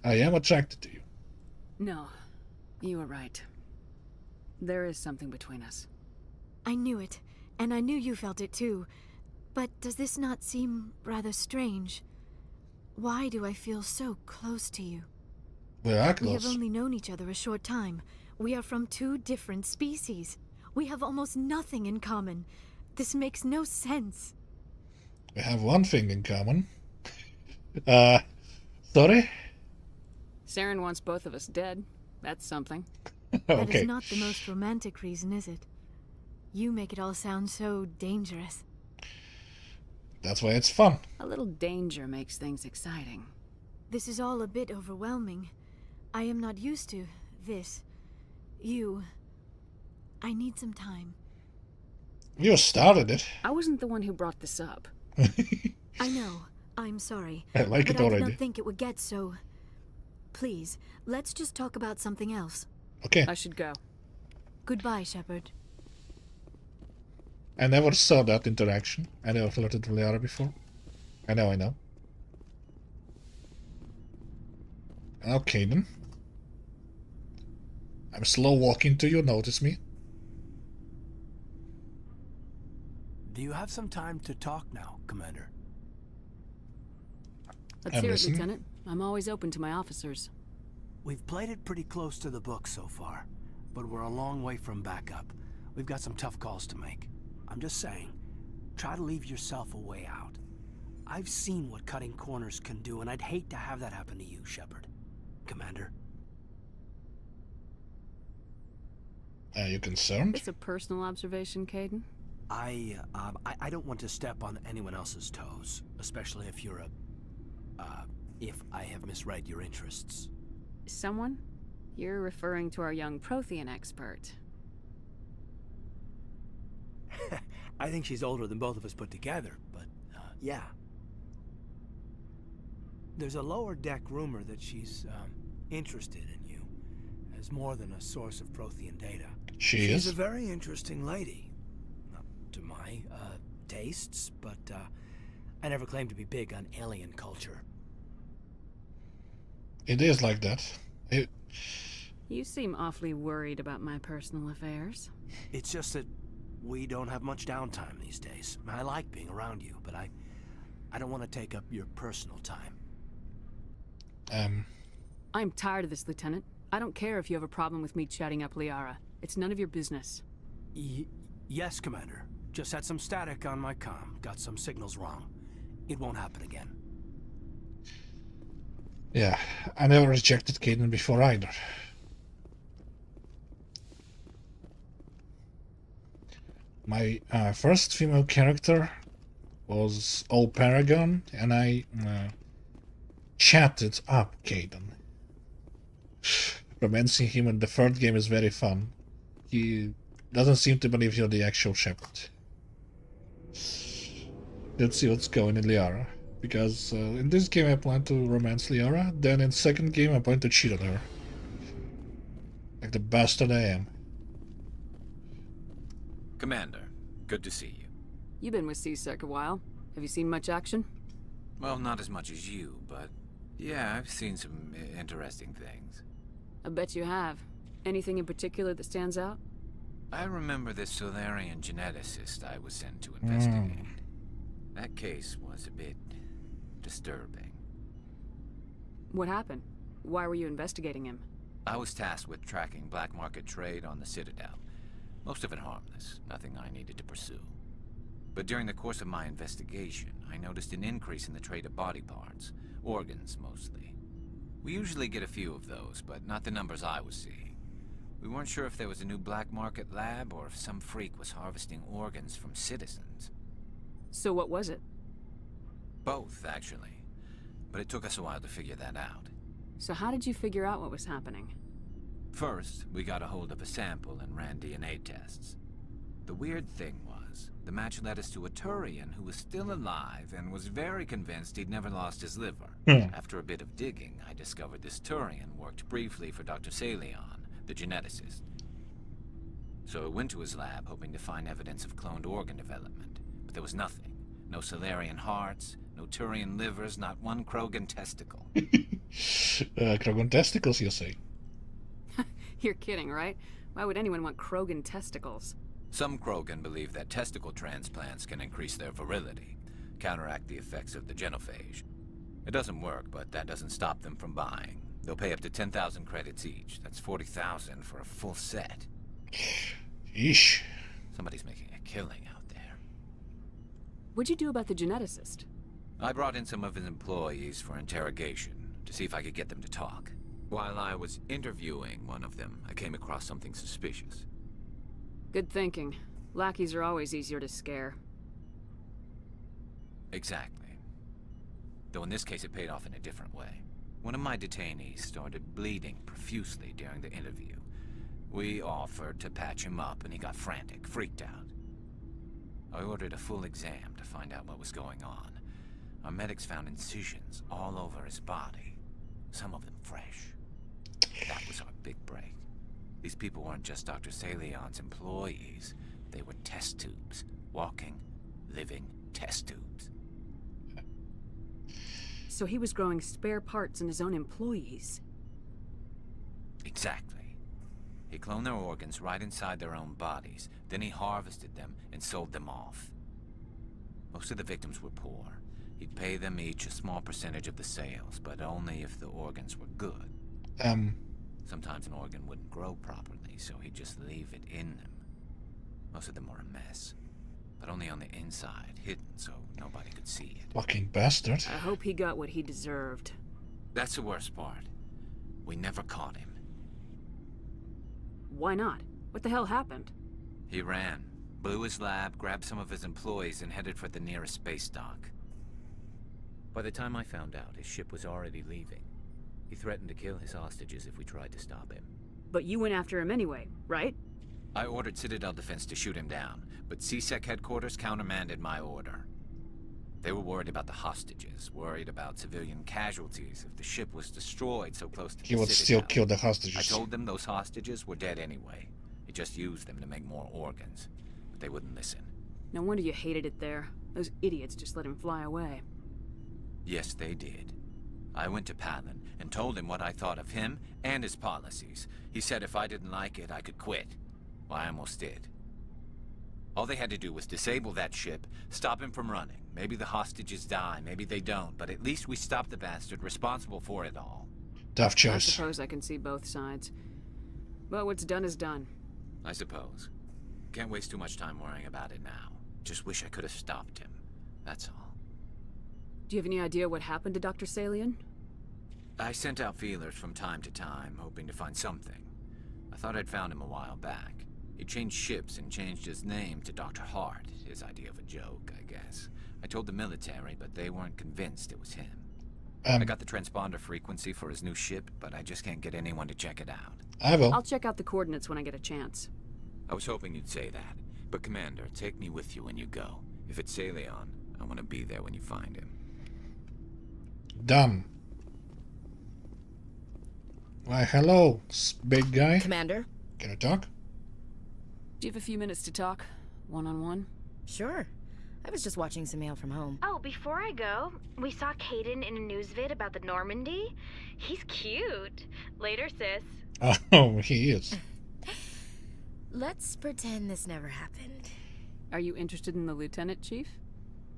I am attracted to you. No, you were right. There is something between us. I knew it, and I knew you felt it too. But does this not seem rather strange? Why do I feel so close to you? We are close. We have only known each other a short time. We are from two different species. We have almost nothing in common. This makes no sense. We have one thing in common. Sorry? Saren wants both of us dead. That's something. That is not the most romantic reason, is it? You make it all sound so dangerous. That's why it's fun. A little danger makes things exciting. This is all a bit overwhelming. I am not used to this. I need some time. You started it. I wasn't the one who brought this up. I know. I'm sorry. I like it already. already. I did not think it would get so... Please, let's just talk about something else. Okay. I should go. Goodbye, Shepard. I never saw that interaction. I never flirted with Liara before. I know. Okay then. I'm slow walking to you, notice me. Do you have some time to talk now, Commander? Let's hear it, Lieutenant. I'm always open to my officers. We've played it pretty close to the book so far, but we're a long way from backup. We've got some tough calls to make. I'm just saying, try to leave yourself a way out. I've seen what cutting corners can do, and I'd hate to have that happen to you, Shepard. Commander? Are you concerned? It's a personal observation, Kaidan. I don't want to step on anyone else's toes, especially if you're if I have misread your interests. Someone? You're referring to our young Prothean expert. I think she's older than both of us put together, but, yeah. There's a lower deck rumor that she's, interested in you, as more than a source of Prothean data. She's a very interesting lady. Not to my, tastes, but, I never claimed to be big on alien culture. It is like that. You seem awfully worried about my personal affairs. It's just that we don't have much downtime these days. I like being around you, but I don't want to take up your personal time. I'm tired of this, Lieutenant. I don't care if you have a problem with me chatting up Liara. It's none of your business. Yes, Commander. Just had some static on my comm. Got some signals wrong. It won't happen again. Yeah, I never rejected Kaidan before either. My first female character was Old Paragon, and I chatted up Kaidan. Romancing him in the third game is very fun. He doesn't seem to believe you're the actual Shepard. Let's see what's going in Liara. Because in this game I plan to romance Liara, then in second game I plan to cheat on her. Like the bastard I am. Commander, good to see you. You've been with C-Sec a while. Have you seen much action? Well, not as much as you, but yeah, I've seen some interesting things. I bet you have. Anything in particular that stands out? I remember this Solarian geneticist I was sent to investigate. That case was a bit disturbing. What happened? Why were you investigating him? I was tasked with tracking black market trade on the Citadel. Most of it harmless, nothing I needed to pursue. But during the course of my investigation, I noticed an increase in the trade of body parts, organs mostly. We usually get a few of those, but not the numbers I was seeing. We weren't sure if there was a new black market lab or if some freak was harvesting organs from citizens. So what was it? Both, actually. But it took us a while to figure that out. So how did you figure out what was happening? First, we got a hold of a sample and ran DNA tests. The weird thing was, the match led us to a Turian who was still alive and was very convinced he'd never lost his liver. After a bit of digging, I discovered this Turian worked briefly for Dr. Salion, the geneticist. So I went to his lab hoping to find evidence of cloned organ development, but there was nothing. No Solarian hearts, no Turian livers, not one Krogan testicle. Krogan testicles, you say? You're kidding, right? Why would anyone want Krogan testicles? Some Krogan believe that testicle transplants can increase their virility, counteract the effects of the genophage. It doesn't work, but that doesn't stop them from buying. They'll pay up to 10,000 credits each. That's 40,000 for a full set. Yeesh. Somebody's making a killing out there. What'd you do about the geneticist? I brought in some of his employees for interrogation, to see if I could get them to talk. While I was interviewing one of them, I came across something suspicious. Good thinking. Lackeys are always easier to scare. Exactly. Though in this case it paid off in a different way. One of my detainees started bleeding profusely during the interview. We offered to patch him up and he got frantic, freaked out. I ordered a full exam to find out what was going on. Our medics found incisions all over his body, some of them fresh. That was our big break. These people weren't just Dr. Salion's employees. They were test tubes. Walking, living test tubes. So he was growing spare parts in his own employees? Exactly. He cloned their organs right inside their own bodies. Then he harvested them and sold them off. Most of the victims were poor. He'd pay them each a small percentage of the sales, but only if the organs were good. Sometimes an organ wouldn't grow properly, so he'd just leave it in them. Most of them were a mess, but only on the inside, hidden so nobody could see it. Fucking bastard. I hope he got what he deserved. That's the worst part. We never caught him. Why not? What the hell happened? He ran, blew his lab, grabbed some of his employees, and headed for the nearest space dock. By the time I found out, his ship was already leaving. He threatened to kill his hostages if we tried to stop him. But you went after him anyway, right? I ordered Citadel Defense to shoot him down, but C-Sec headquarters countermanded my order. They were worried about the hostages, worried about civilian casualties if the ship was destroyed so close to the Citadel. He would still kill the hostages. I told them those hostages were dead anyway. He just used them to make more organs, but they wouldn't listen. No wonder you hated it there. Those idiots just let him fly away. Yes, they did. I went to Palin and told him what I thought of him and his policies. He said if I didn't like it, I could quit. Well, I almost did. All they had to do was disable that ship, stop him from running. Maybe the hostages die, maybe they don't, but at least we stopped the bastard responsible for it all. Tough choice. I suppose I can see both sides. But what's done is done. I suppose. Can't waste too much time worrying about it now. Just wish I could have stopped him. That's all. Do you have any idea what happened to Dr. Salion? I sent out feelers from time to time, hoping to find something. I thought I'd found him a while back. He changed ships and changed his name to Dr. Hart, his idea of a joke, I guess. I told the military, but they weren't convinced it was him. I got the transponder frequency for his new ship, but I just can't get anyone to check it out. I will. I'll check out the coordinates when I get a chance. I was hoping you'd say that. But Commander, take me with you when you go. If it's Salion, I want to be there when you find him. Done. Why, hello, big guy. Commander? Can I talk? Do you have a few minutes to talk? One-on-one? Sure. I was just watching some mail from home. Oh, before I go, we saw Caden in a news vid about the Normandy. He's cute. Later, sis. Oh, he is. Let's pretend this never happened. Are you interested in the Lieutenant, Chief?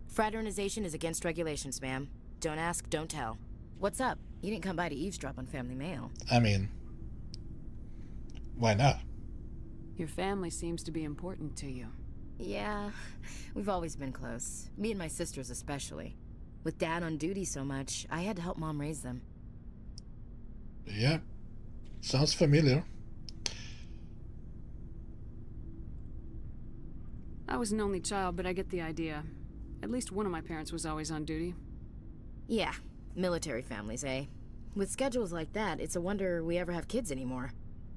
Fraternization is against regulations, ma'am. Don't ask, don't tell. What's up? You didn't come by to eavesdrop on family mail. I mean, why not? Your family seems to be important to you. Yeah, we've always been close. Me and my sisters especially. With Dad on duty so much, I had to help Mom raise them. Yeah, sounds familiar. I was an only child, but I get the idea. At least one of my parents was always on duty. Yeah, military families, eh? With schedules like that, it's a wonder we ever have kids anymore.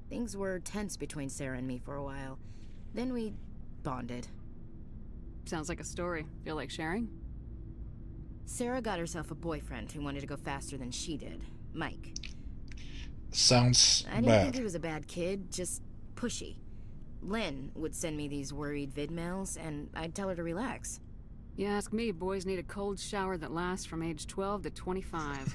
Things were tense between Sarah and me for a while. Then we bonded. Sounds like a story. Feel like sharing? Sarah got herself a boyfriend who wanted to go faster than she did. Mike. Sounds I didn't bad. think he was a bad kid, just pushy. Lynn would send me these worried vid mails, and I'd tell her to relax. You ask me, boys need a cold shower that lasts from age 12 to 25.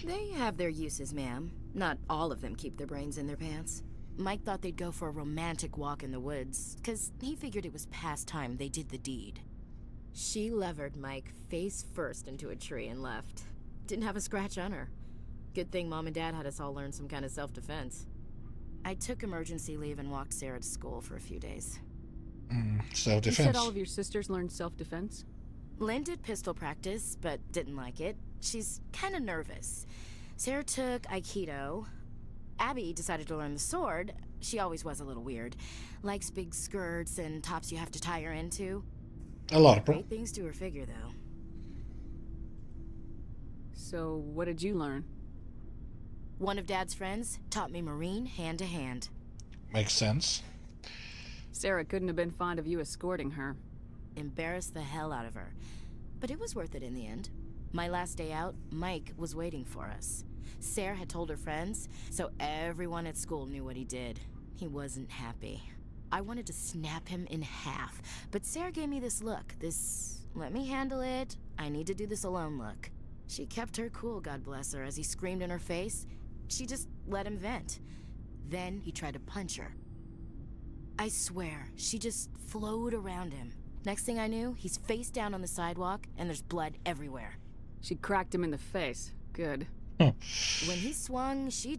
They have their uses, ma'am. Not all of them keep their brains in their pants. Mike thought they'd go for a romantic walk in the woods, because he figured it was past time they did the deed. She levered Mike face first into a tree and left. Didn't have a scratch on her. Good thing Mom and Dad had us all learn some kind of self-defense. I took emergency leave and walked Sarah to school for a few days. Self-defense. You said all of your sisters learned self-defense? Lynn did pistol practice, but didn't like it. She's kind of nervous. Sarah took Aikido. Abby decided to learn the sword. She always was a little weird. Likes big skirts and tops you have to tie her into. A lot of Great things to her figure, though. So, what did you learn? One of Dad's friends taught me Marine hand to hand. Makes sense. Sarah couldn't have been fond of you escorting her. Embarrassed the hell out of her. But it was worth it in the end. My last day out, Mike was waiting for us. Sarah had told her friends, so everyone at school knew what he did. He wasn't happy. I wanted to snap him in half, but Sarah gave me this look, this let me handle it, I need to do this alone look. She kept her cool, God bless her, as he screamed in her face. She just let him vent. Then he tried to punch her. I swear, she just flowed around him. Next thing I knew, he's face down on the sidewalk, and there's blood everywhere. She cracked him in the face. Good. When he swung, she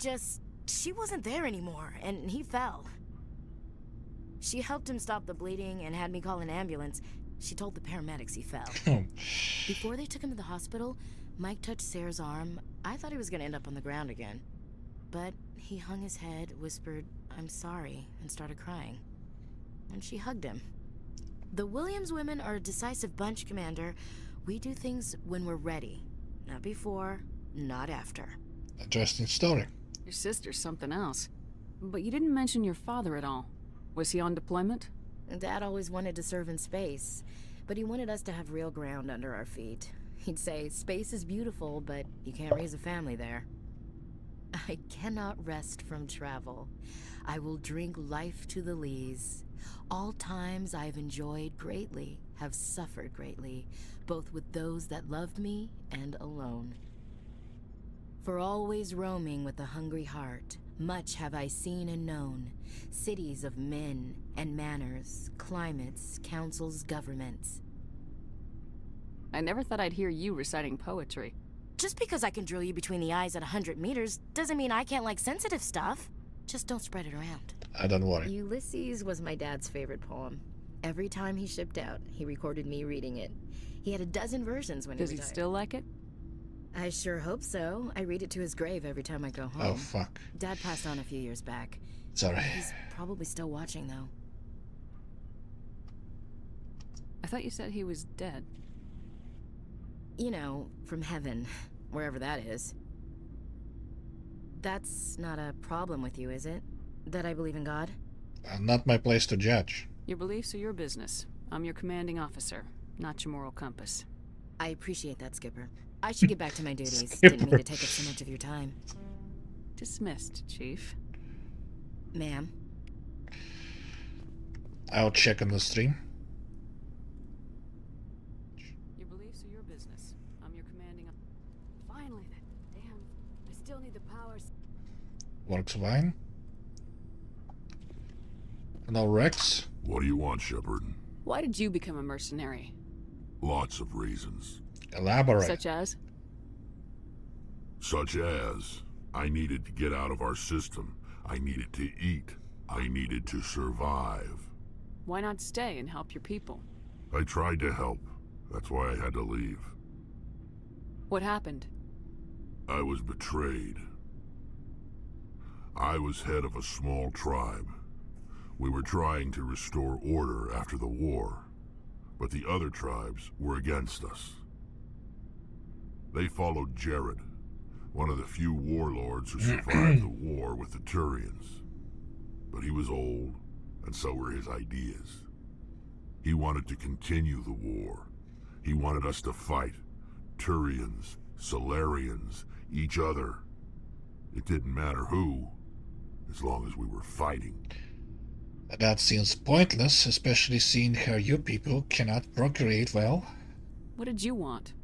wasn't there anymore, and he fell. She helped him stop the bleeding and had me call an ambulance. She told the paramedics he fell. Before they took him to the hospital, Mike touched Sarah's arm. I thought he was going to end up on the ground again. But he hung his head, whispered, "I'm sorry," and started crying. And she hugged him. The Williams women are a decisive bunch, Commander. We do things when we're ready. Not before, not after. Interesting story. Your sister's something else. But you didn't mention your father at all. Was he on deployment? Dad always wanted to serve in space, but he wanted us to have real ground under our feet. He'd say, space is beautiful, but you can't raise a family there. I cannot rest from travel. I will drink life to the lees. All times I've enjoyed greatly, have suffered greatly, both with those that loved me and alone. For always roaming with a hungry heart, much have I seen and known, cities of men and manners, climates, councils, governments. I never thought I'd hear you reciting poetry. Just because I can drill you between the eyes at 100 meters doesn't mean I can't like sensitive stuff. Just don't spread it around. I don't worry. Ulysses was my dad's favorite poem. Every time he shipped out, he recorded me reading it. He had a dozen versions when he retired. Does he still like it? I sure hope so. I read it to his grave every time I go home. Oh, fuck. Dad passed on a few years back. Sorry. He's probably still watching, though. I thought you said he was dead. You know, from heaven, wherever that is. That's not a problem with you, is it? That I believe in God? Not my place to judge. Your beliefs are your business. I'm your commanding officer, not your moral compass. I appreciate that, Skipper. I should get back to my duties. Didn't mean to take up so much of your time. Dismissed, Chief. Ma'am. I'll check on the stream. Your beliefs are your business. I'm your commanding... Finally, that damn... I still need the powers. Works fine. Now Rex. What do you want, Shepard? Why did you become a mercenary? Lots of reasons. Elaborate. Such as? Such as, I needed to get out of our system. I needed to eat. I needed to survive. Why not stay and help your people? I tried to help. That's why I had to leave. What happened? I was betrayed. I was head of a small tribe. We were trying to restore order after the war, but the other tribes were against us. They followed Jared, one of the few warlords who survived the war with the Turians. But he was old, and so were his ideas. He wanted to continue the war. He wanted us to fight. Turians, Solarians, each other. It didn't matter who, as long as we were fighting. That seems pointless, especially seeing how you people cannot procreate well. What did you want?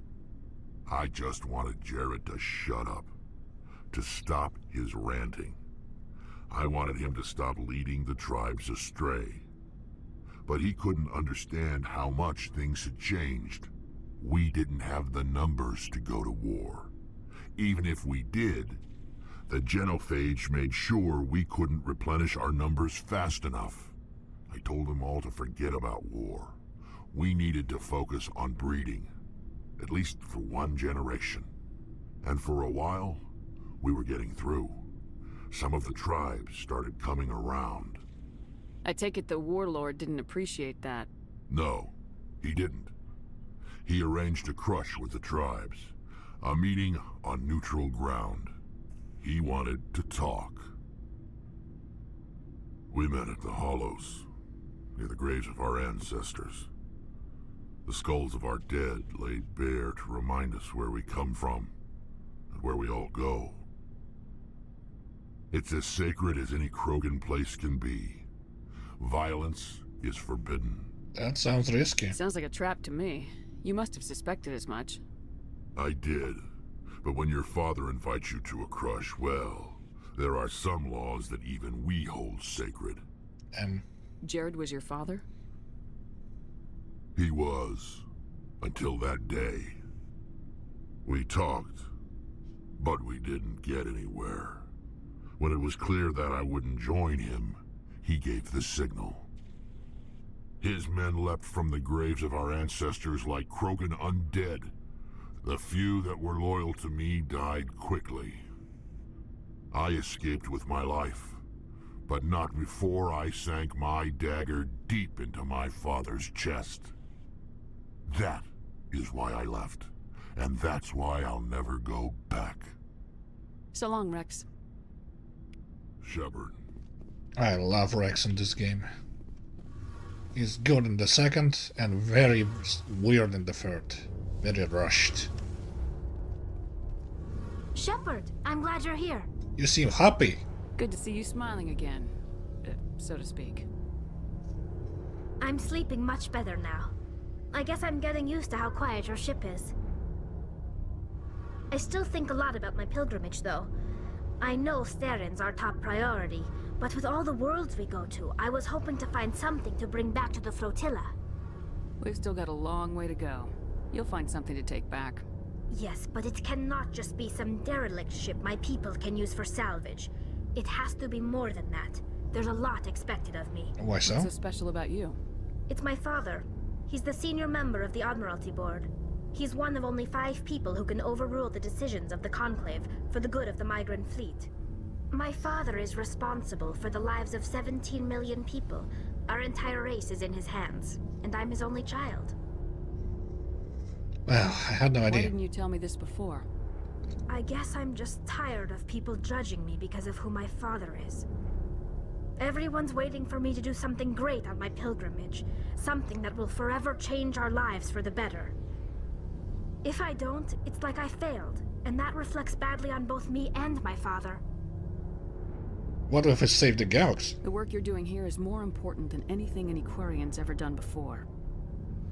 I just wanted Jared to shut up, to stop his ranting. I wanted him to stop leading the tribes astray. But he couldn't understand how much things had changed. We didn't have the numbers to go to war. Even if we did, the genophage made sure we couldn't replenish our numbers fast enough. I told them all to forget about war. We needed to focus on breeding, at least for one generation. And for a while, we were getting through. Some of the tribes started coming around. I take it the warlord didn't appreciate that. No, he didn't. He arranged a crush with the tribes, a meeting on neutral ground. He wanted to talk. We met at the Hollows, near the graves of our ancestors. The skulls of our dead laid bare to remind us where we come from, and where we all go. It's as sacred as any Krogan place can be. Violence is forbidden. That sounds risky. Sounds like a trap to me. You must have suspected as much. I did. But when your father invites you to a crush, well, there are some laws that even we hold sacred. Jared was your father? He was, until that day. We talked, but we didn't get anywhere. When it was clear that I wouldn't join him, he gave the signal. His men leapt from the graves of our ancestors like Krogan undead. The few that were loyal to me died quickly. I escaped with my life, but not before I sank my dagger deep into my father's chest. That is why I left, and that's why I'll never go back. So long, Rex. Shepard. I love Rex in this game. He's good in the second and very weird in the third. Very rushed. Shepard, I'm glad you're here. You seem happy. Good to see you smiling again, so to speak. I'm sleeping much better now. I guess I'm getting used to how quiet your ship is. I still think a lot about my pilgrimage, though. I know Saren's our top priority, but with all the worlds we go to, I was hoping to find something to bring back to the flotilla. We've still got a long way to go. You'll find something to take back. Yes, but it cannot just be some derelict ship my people can use for salvage. It has to be more than that. There's a lot expected of me. Why so? What's so special about you? It's my father. He's the senior member of the Admiralty Board. He's one of only 5 people who can overrule the decisions of the Conclave for the good of the migrant fleet. My father is responsible for the lives of 17 million people. Our entire race is in his hands, and I'm his only child. Well, I had no idea. Why didn't you tell me this before? I guess I'm just tired of people judging me because of who my father is. Everyone's waiting for me to do something great on my pilgrimage, something that will forever change our lives for the better. If I don't, it's like I failed, and that reflects badly on both me and my father. What if it saved the galaxy? The work you're doing here is more important than anything an Aquarian's ever done before.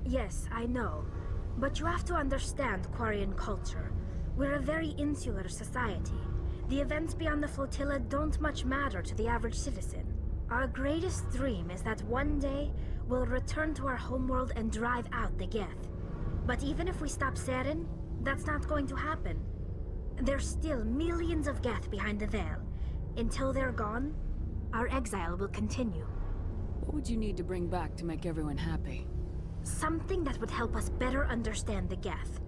Yes, I know. But you have to understand Quarian culture. We're a very insular society. The events beyond the flotilla don't much matter to the average citizen. Our greatest dream is that one day we'll return to our homeworld and drive out the Geth. But even if we stop Saren, that's not going to happen. There's still millions of Geth behind the veil. Until they're gone, our exile will continue. What would you need to bring back to make everyone happy? Something that would help us better understand the Geth.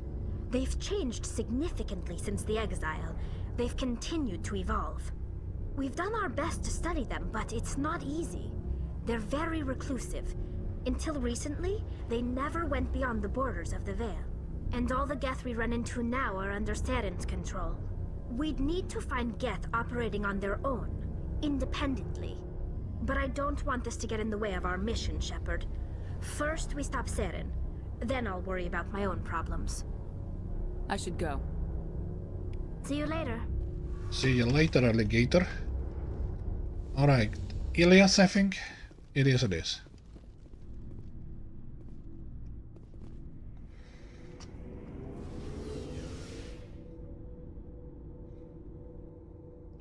They've changed significantly since the exile. They've continued to evolve. We've done our best to study them, but it's not easy. They're very reclusive. Until recently, they never went beyond the borders of the Veil. And all the Geth we run into now are under Saren's control. We'd need to find Geth operating on their own, independently. But I don't want this to get in the way of our mission, Shepard. First, we stop Saren. Then I'll worry about my own problems. I should go. See you later. See you later, alligator. Alright, Ilias, I think. It is.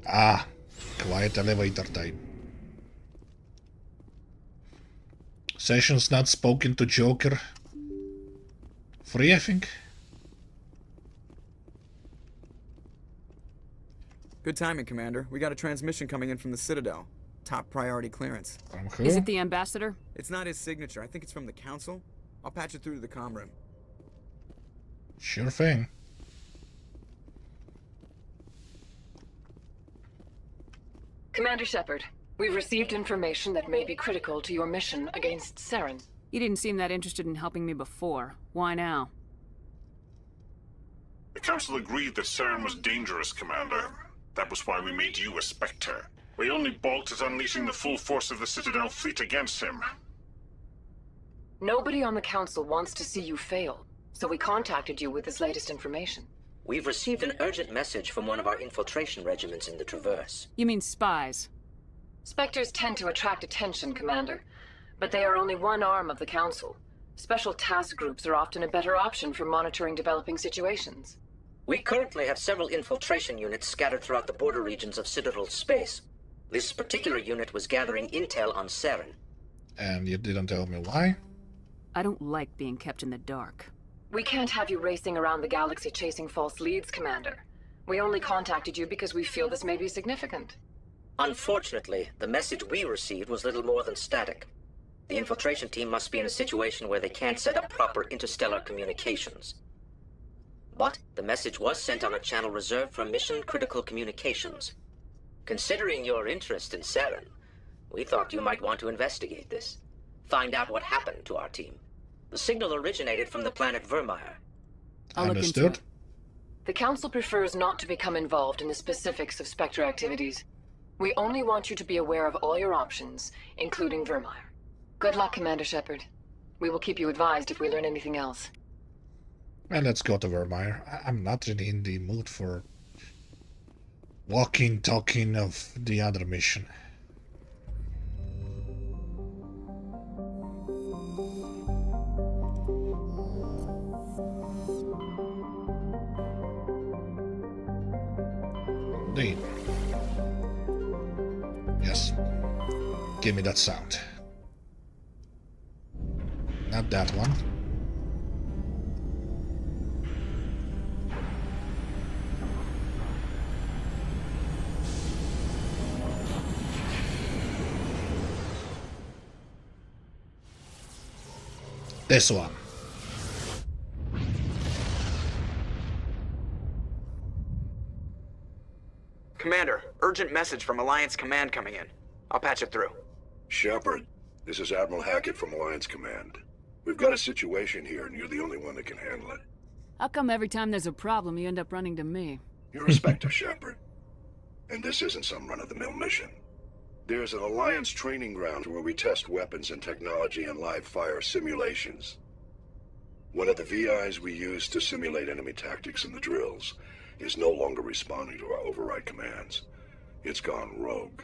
Ah, quiet elevator time. Sessions not spoken to Joker. Free, I think. Good timing, Commander. We got a transmission coming in from the Citadel. Top priority clearance. Is it the Ambassador? It's not his signature. I think it's from the Council. I'll patch it through to the comm room. Sure thing. Commander Shepard, we've received information that may be critical to your mission against Saren. You didn't seem that interested in helping me before. Why now? The Council agreed that Saren was dangerous, Commander. That was why we made you a Spectre. We only balked at unleashing the full force of the Citadel fleet against him. Nobody on the Council wants to see you fail, so we contacted you with this latest information. We've received an urgent message from one of our infiltration regiments in the Traverse. You mean spies? Spectres tend to attract attention, Commander, but they are only one arm of the Council. Special task groups are often a better option for monitoring developing situations. We currently have several infiltration units scattered throughout the border regions of Citadel space. This particular unit was gathering intel on Saren. And you didn't tell me why? I don't like being kept in the dark. We can't have you racing around the galaxy chasing false leads, Commander. We only contacted you because we feel this may be significant. Unfortunately, the message we received was little more than static. The infiltration team must be in a situation where they can't set up proper interstellar communications. But the message was sent on a channel reserved for mission-critical communications. Considering your interest in Saren, we thought you might want to investigate this. Find out what happened to our team. The signal originated from the planet Vermeer. Understood. The Council prefers not to become involved in the specifics of Spectre activities. We only want you to be aware of all your options, including Vermeer. Good luck, Commander Shepard. We will keep you advised if we learn anything else. Well, let's go to Vermeer. I'm not really in the mood for talking of the other mission. Indeed. Yes. Give me that sound. Not that one. This one. Commander, urgent message from Alliance Command coming in. I'll patch it through. Shepard, this is Admiral Hackett from Alliance Command. We've got a situation here, and you're the only one that can handle it. How come every time there's a problem, you end up running to me? You're a Spectre, Shepard. And this isn't some run-of-the-mill mission. There's an Alliance training ground where we test weapons and technology in live-fire simulations. One of the VIs we use to simulate enemy tactics in the drills is no longer responding to our override commands. It's gone rogue.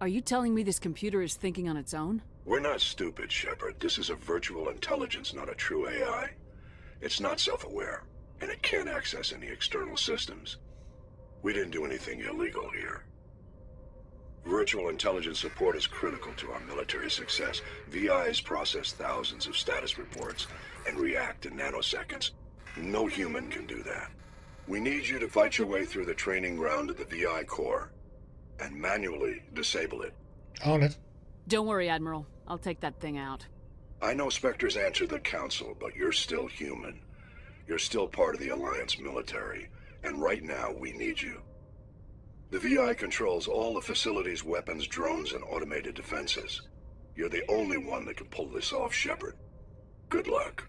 Are you telling me this computer is thinking on its own? We're not stupid, Shepard. This is a virtual intelligence, not a true AI. It's not self-aware, and it can't access any external systems. We didn't do anything illegal here. Virtual intelligence support is critical to our military success. VIs process thousands of status reports and react in nanoseconds. No human can do that. We need you to fight your way through the training ground of the VI core and manually disable it. On it. Don't worry, Admiral. I'll take that thing out. I know Spectres answer the Council, but you're still human. You're still part of the Alliance military, and right now we need you. The VI controls all the facility's weapons, drones, and automated defenses. You're the only one that can pull this off, Shepard. Good luck.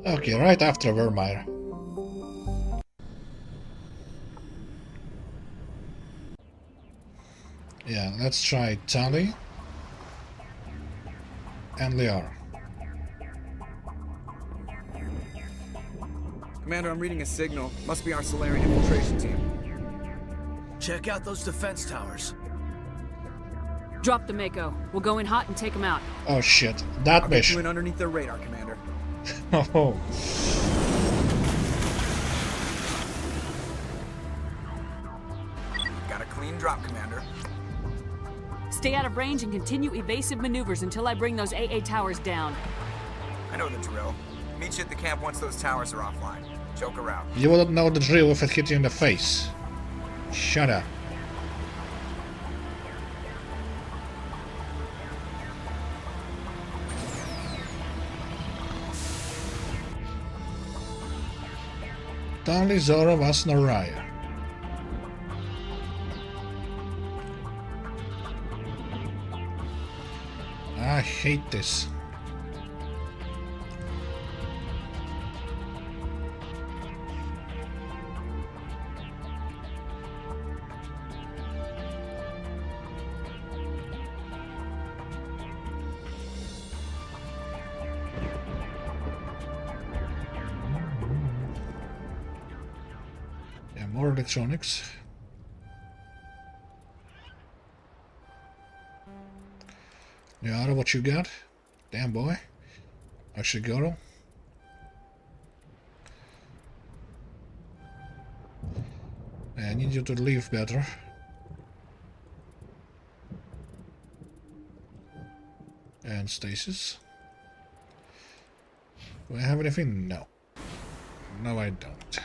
Okay, right after Vermeer. Yeah, let's try Tali and Liara. Commander, I'm reading a signal. Must be our Salarian infiltration team. Check out those defense towers. Drop the Mako. We'll go in hot and take them out. Oh shit, that I'll mission. get you in underneath their radar, Commander. Oh. Got a clean drop, Commander. Stay out of range and continue evasive maneuvers until I bring those AA towers down. I know the drill. Meet you at the camp once those towers are offline. Joke around. You wouldn't know the drill if it hit you in the face. Shut up. Tali Zora was Naraya. I hate this. Yeah, more electronics. Liara, what you got? Damn boy. Actually, Goro. I need you to leave better. And stasis. Do I have anything? No. No, I don't.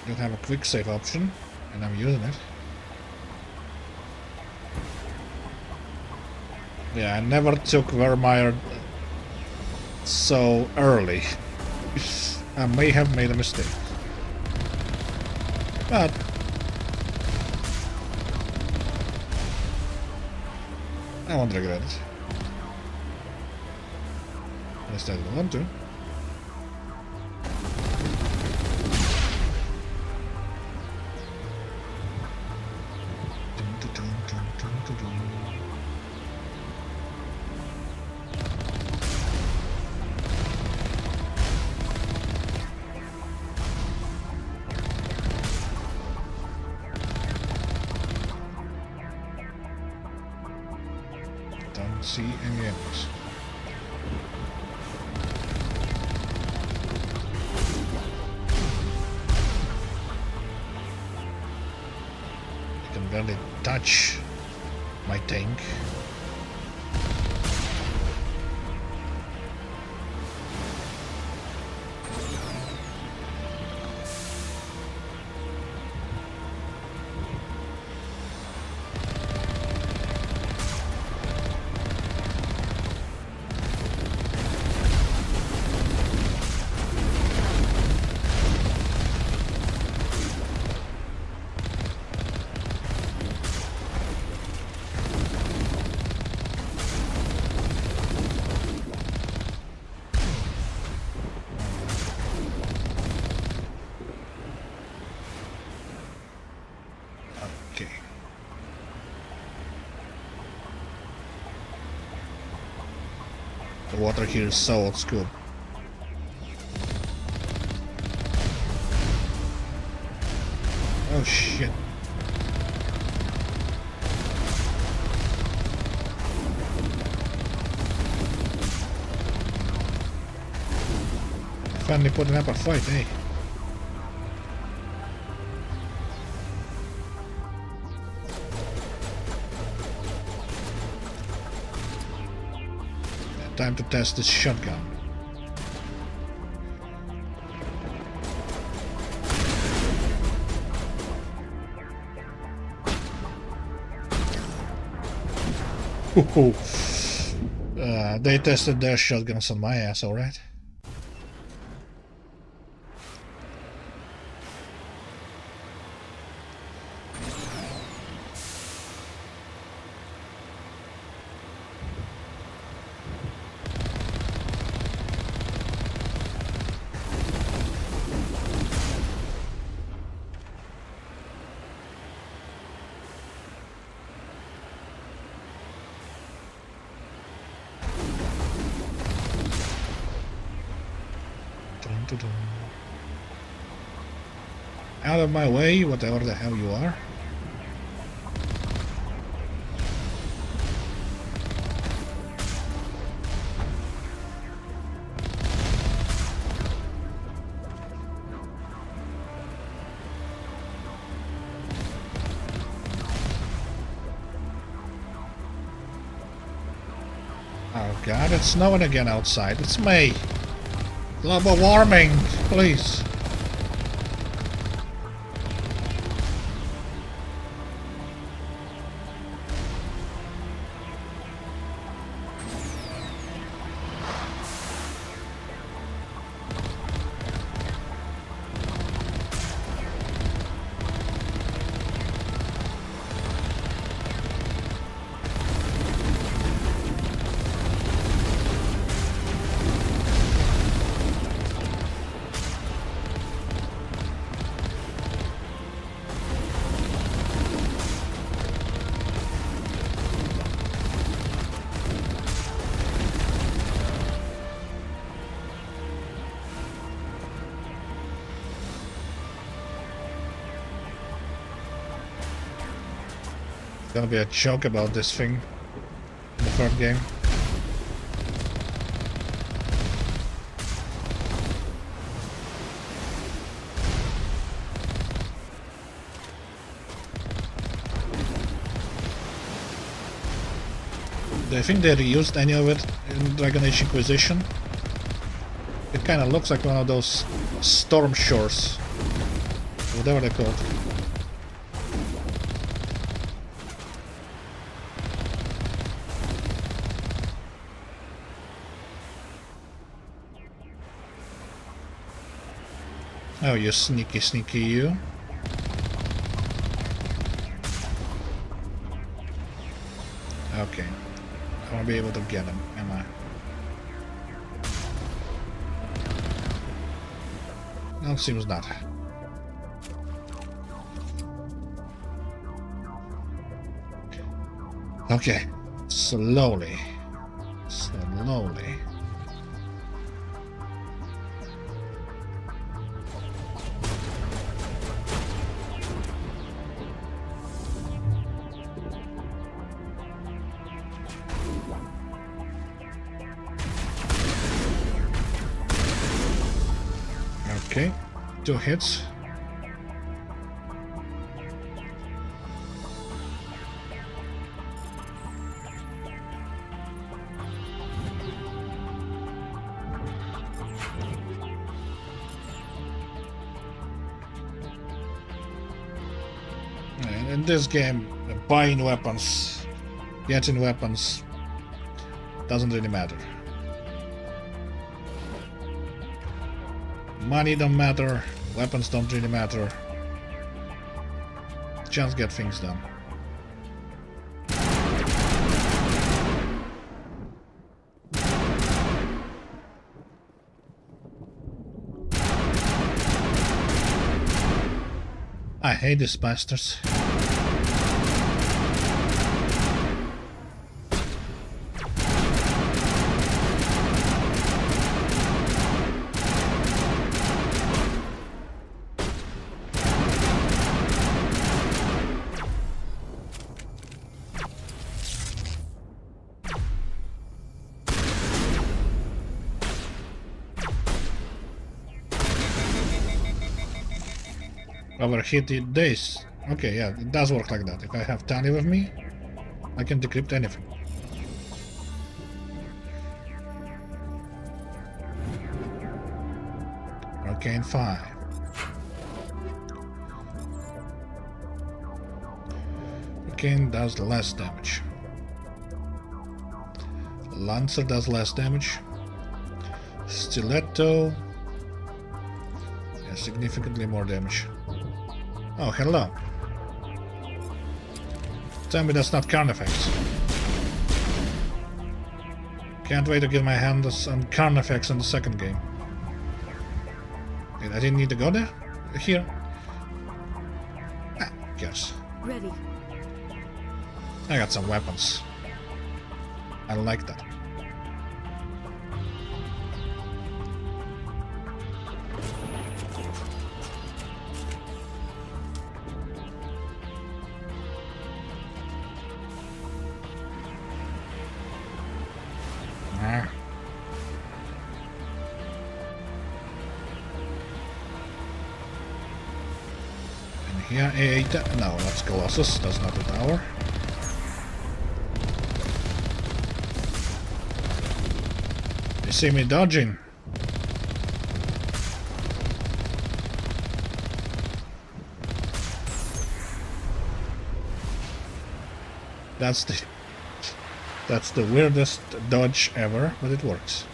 You have a quick save option, and I'm using it. Yeah, I never took Vermeer so early. I may have made a mistake. But I won't regret it. At least I don't want to. Don't see any enemies. I can barely touch my tank. The water here is so old school. Oh shit. Finally putting up a fight, eh? Time to test this shotgun. They tested their shotguns on my ass, alright? Out of my way, whatever the hell you are. Oh god, it's snowing again outside. It's May. Global warming, please. Gonna be a joke about this thing in the third game. Do you think they reused any of it in Dragon Age Inquisition? It kinda looks like one of those storm shores, whatever they're called. Oh, you sneaky, sneaky you. Okay. I won't be able to get him, am I? No, seems not. Okay. Slowly. Slowly. Okay, 2 hits. And in this game, buying weapons, getting weapons, doesn't really matter. Money don't matter, weapons don't really matter. Just get things done. I hate these bastards. Overheated days. Okay, yeah, it does work like that. If I have Tally with me, I can decrypt anything. Arcane 5. Arcane does less damage. Lancer does less damage. Stiletto. Yeah, significantly more damage. Oh, hello. Tell me that's not Carnifex. Can't wait to get my hands on Carnifex in the second game. Wait, I didn't need to go there? Here? Ah, yes. Ready. I got some weapons. I like that. And here, no, that's Colossus, that's not the tower. You see me dodging? That's the weirdest dodge ever, but it works.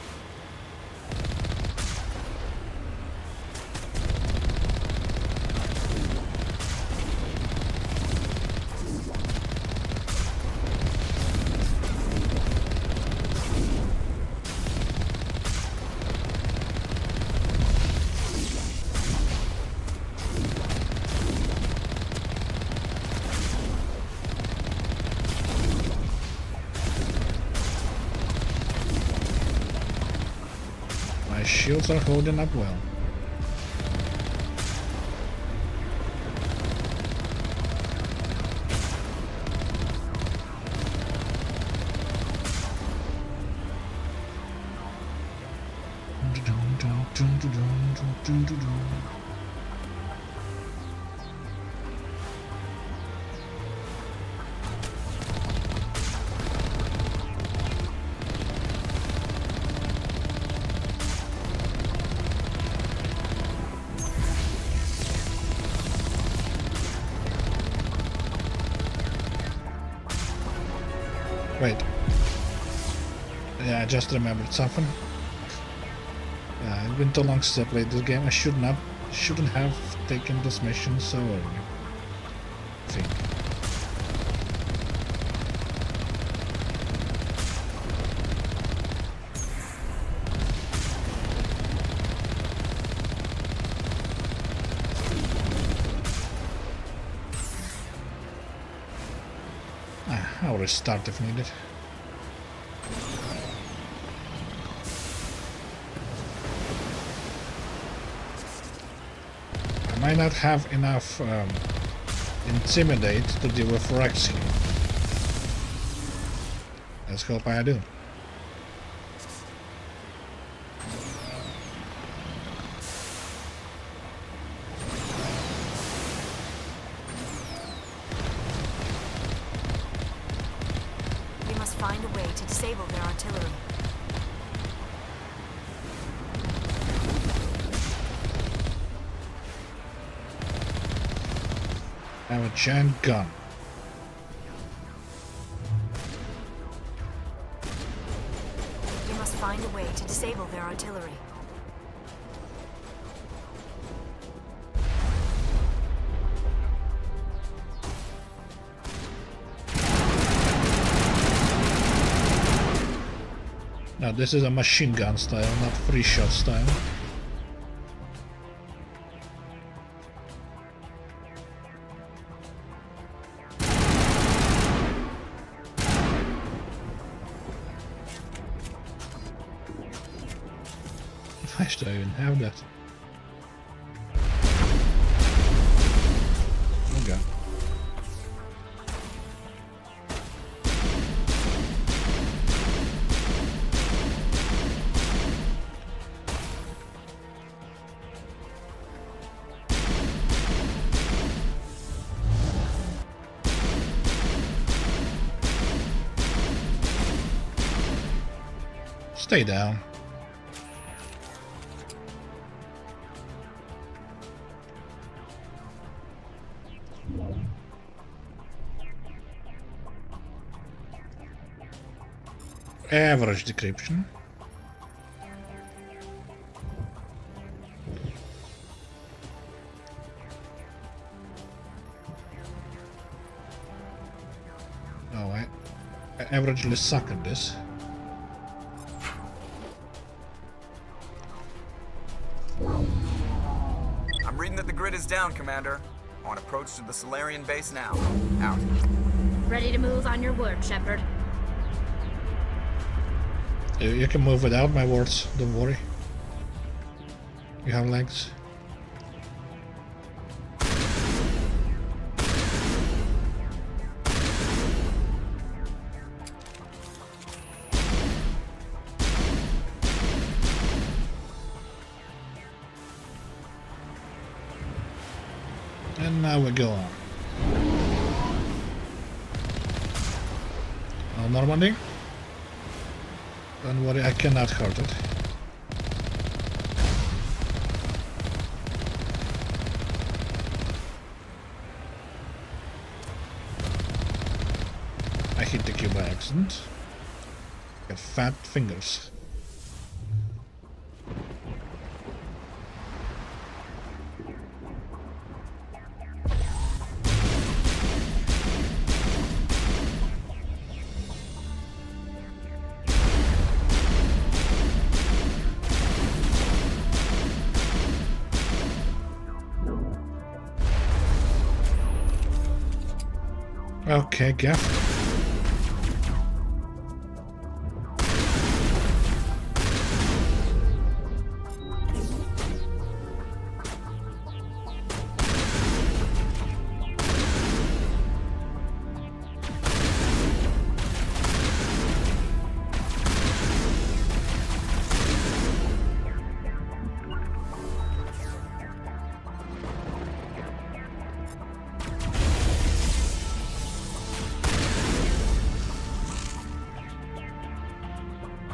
Shields are holding up well. Wait. Yeah, I just remembered something. It's been too long since I played this game. I shouldn't have taken this mission so early. I think. I'll restart if needed. I might not have enough Intimidate to deal with Rex here. Let's hope I do. Find a way to disable their artillery. I have a giant gun. We must find a way to disable their artillery. Now this is a machine gun style, not free shot style. Why should I even have that? Okay. Stay down. Average decryption. Oh, I averagely suck at this. I'm reading that the grid is down, Commander. On approach to the Solarian base now. Out. Ready to move on your word, Shepard. You can move without my words, don't worry. You have legs. And now we go on. Normandy? Don't worry, I cannot hurt it. I hit the cube by accident. Got fat fingers. Okay, Gaff.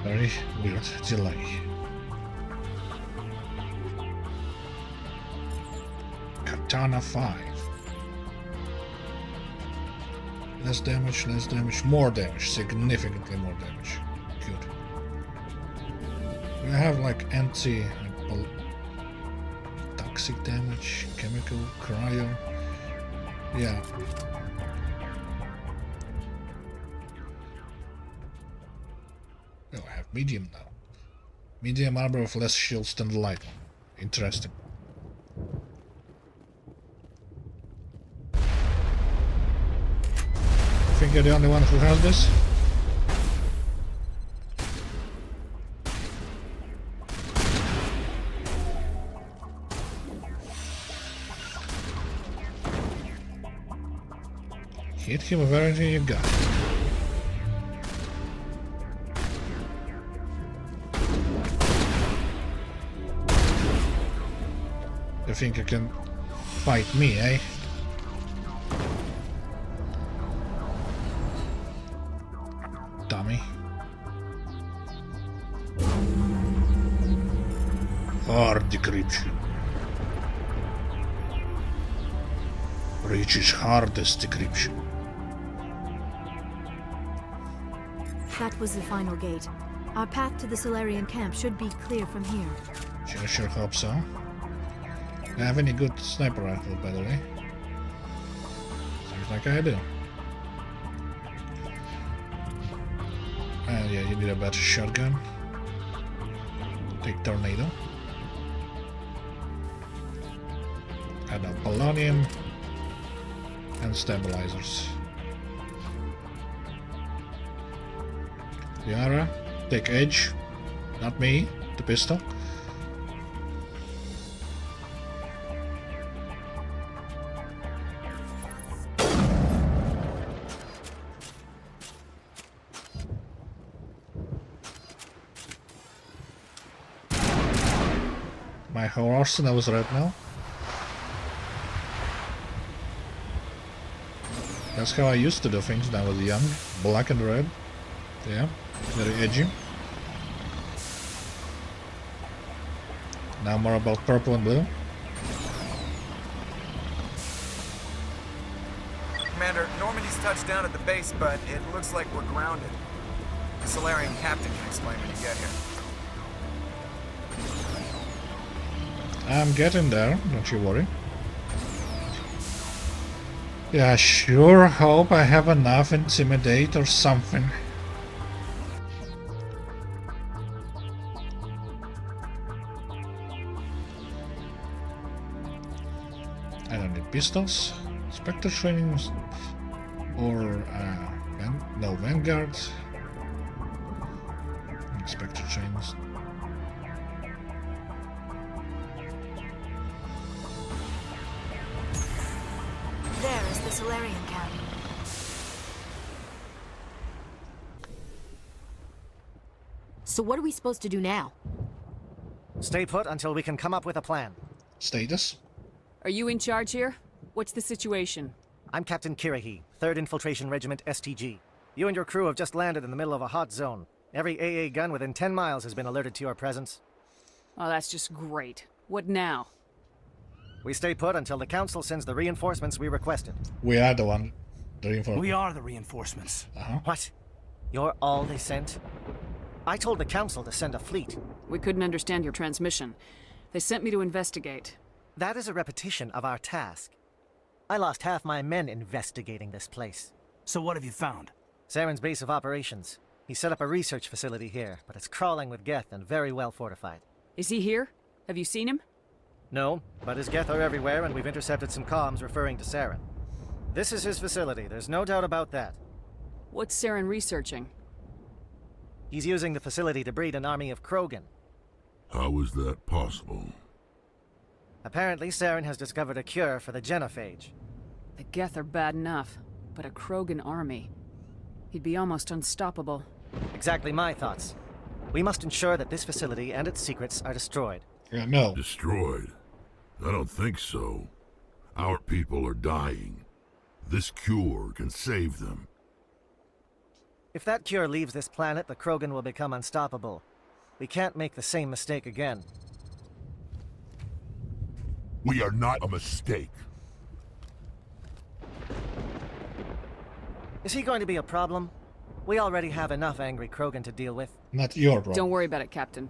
Very weird delay. Katana 5. Less damage, more damage, significantly more damage. Good. We have like toxic damage, chemical, cryo. Yeah. Oh, I have medium now. Medium armor with less shields than the light one. Interesting. I think you're the only one who has this. Hit him with everything you got. You think you can fight me, eh? Dummy. Hard decryption. Reaches hardest decryption. That was the final gate. Our path to the Solarian camp should be clear from here. Sure hope so. Do I have any good sniper rifle, by the way? Seems like I do. And yeah, you need a better shotgun. Take tornado. And a polonium. And stabilizers. Yara, take edge. Not me, the pistol. My whole arsenal is red now. That's how I used to do things when I was young. Black and red. Yeah, very edgy. Now more about purple and blue. Commander, Normandy's touched down at the base, but it looks like we're grounded. The Solarian captain can explain when you get here. I'm getting there, don't you worry. Yeah, I sure hope I have enough intimidate or something. I don't need pistols. Spectre trainings or no Vanguard. Spectre trains. There is the Solarian camp. So what are we supposed to do now? Stay put until we can come up with a plan. Status? Are you in charge here? What's the situation? I'm Captain Kirahi, 3rd Infiltration Regiment STG. You and your crew have just landed in the middle of a hot zone. Every AA gun within 10 miles has been alerted to your presence. Oh, that's just great. What now? We stay put until the Council sends the reinforcements we requested. We are the one. The reinforcements. We are the reinforcements. What? You're all they sent? I told the Council to send a fleet. We couldn't understand your transmission. They sent me to investigate. That is a repetition of our task. I lost half my men investigating this place. So what have you found? Saren's base of operations. He set up a research facility here, but it's crawling with Geth and very well fortified. Is he here? Have you seen him? No, but his Geth are everywhere and we've intercepted some comms referring to Saren. This is his facility, there's no doubt about that. What's Saren researching? He's using the facility to breed an army of Krogan. How is that possible? Apparently, Saren has discovered a cure for the genophage. The Geth are bad enough, but a Krogan army. He'd be almost unstoppable. Exactly my thoughts. We must ensure that this facility and its secrets are destroyed. Yeah, no. Destroyed? I don't think so. Our people are dying. This cure can save them. If that cure leaves this planet, the Krogan will become unstoppable. We can't make the same mistake again. We are not a mistake. Is he going to be a problem? We already have enough angry Krogan to deal with. Not your problem. Don't worry about it, Captain.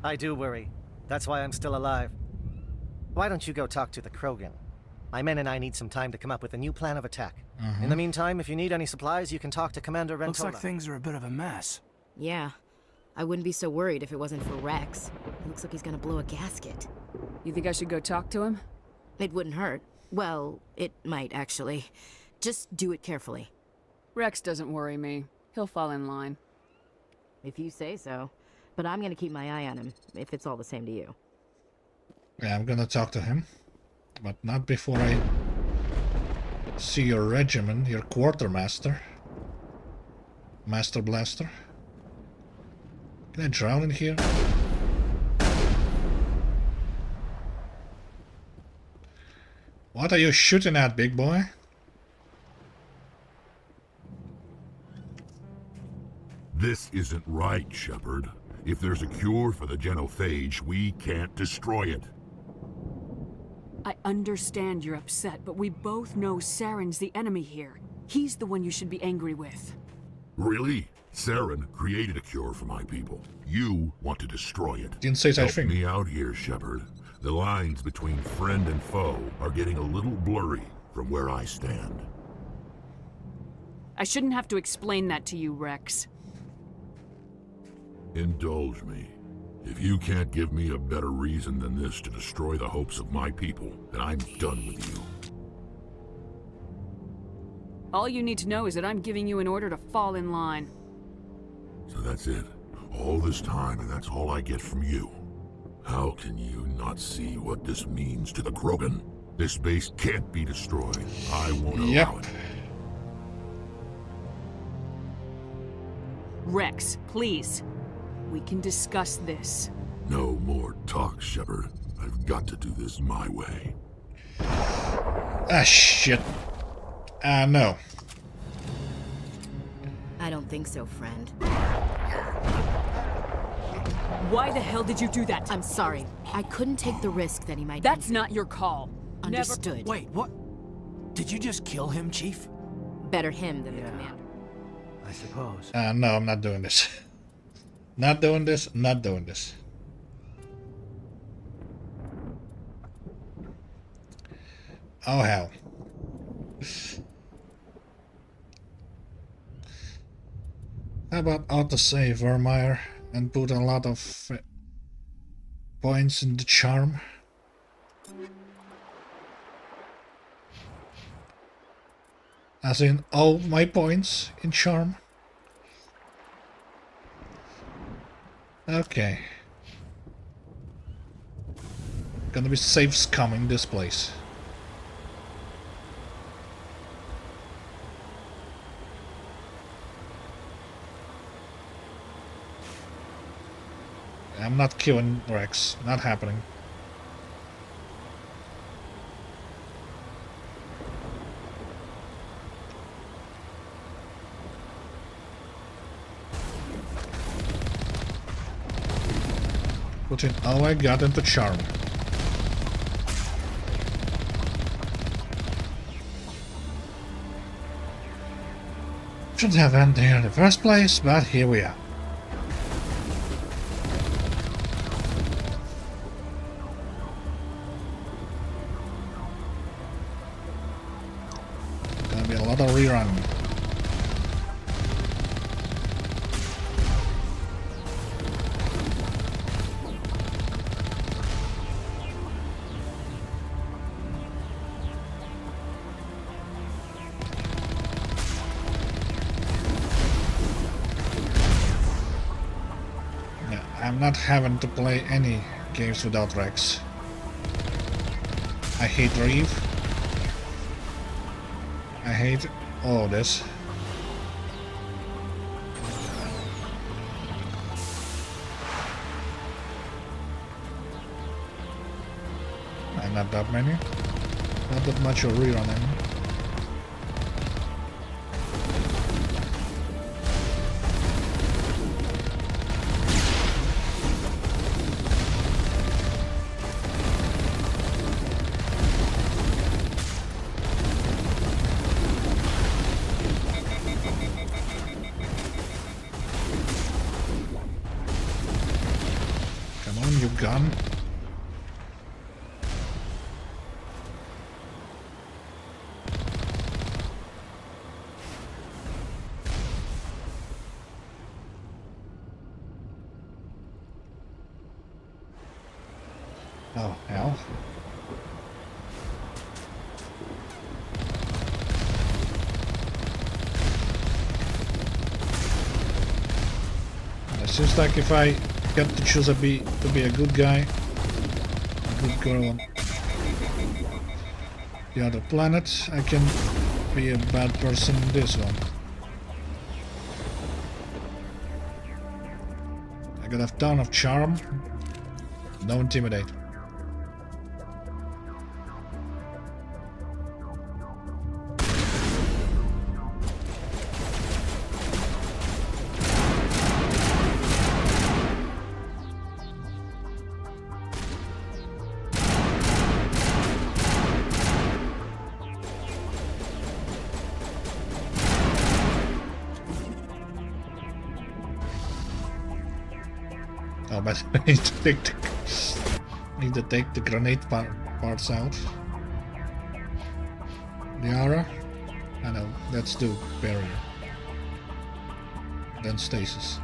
I do worry. That's why I'm still alive. Why don't you go talk to the Krogan? My men and I need some time to come up with a new plan of attack. In the meantime, if you need any supplies, you can talk to Commander Rentola. Looks like things are a bit of a mess. Yeah. I wouldn't be so worried if it wasn't for Rex. It looks like he's gonna blow a gasket. You think I should go talk to him? It wouldn't hurt. Well, it might, actually. Just do it carefully. Rex doesn't worry me. He'll fall in line. If you say so. But I'm gonna keep my eye on him, if it's all the same to you. Yeah, I'm gonna talk to him. But not before I see your regiment, your quartermaster. Master Blaster. Can I drown in here? What are you shooting at, big boy? This isn't right, Shepard. If there's a cure for the genophage, we can't destroy it. I understand you're upset, but we both know Saren's the enemy here. He's the one you should be angry with. Really? Saren created a cure for my people. You want to destroy it. Didn't say such thing. Help me out here, Shepard. The lines between friend and foe are getting a little blurry from where I stand. I shouldn't have to explain that to you, Rex. Indulge me. If you can't give me a better reason than this to destroy the hopes of my people, then I'm done with you. All you need to know is that I'm giving you an order to fall in line. So that's it. All this time, and that's all I get from you. How can you not see what this means to the Krogan? This base can't be destroyed. I won't allow it. Rex, please. We can discuss this. No more talk, Shepard. I've got to do this my way. Ah, shit. No. I don't think so, friend. Why the hell did you do that? I'm sorry. I couldn't take the risk that he might... That's not your call. Understood. Never... Wait, what? Did you just kill him, Chief? Better him than the commander. I suppose. No, I'm not doing this. Not doing this, not doing this. Oh, hell. How about autosave Vermeer and put a lot of points in the charm? As in all my points in charm? Okay. Gonna be safe scumming this place. I'm not killing Rex. Not happening. Putting all I got into charm. Shouldn't have ended here in the first place, but here we are. Gonna be a lot of rerun. I'm not having to play any games without Rex. I hate Reeve. I hate all of this. And not that many. Not that much of rerunning. Gun. Oh, hell. It seems like if I get to choose to be a good guy, a good girl on the other planet, I can be a bad person in this one. I got a ton of charm, no intimidate. Oh, but I need to take the grenade parts out. Liara? I know, let's do barrier. Then stasis.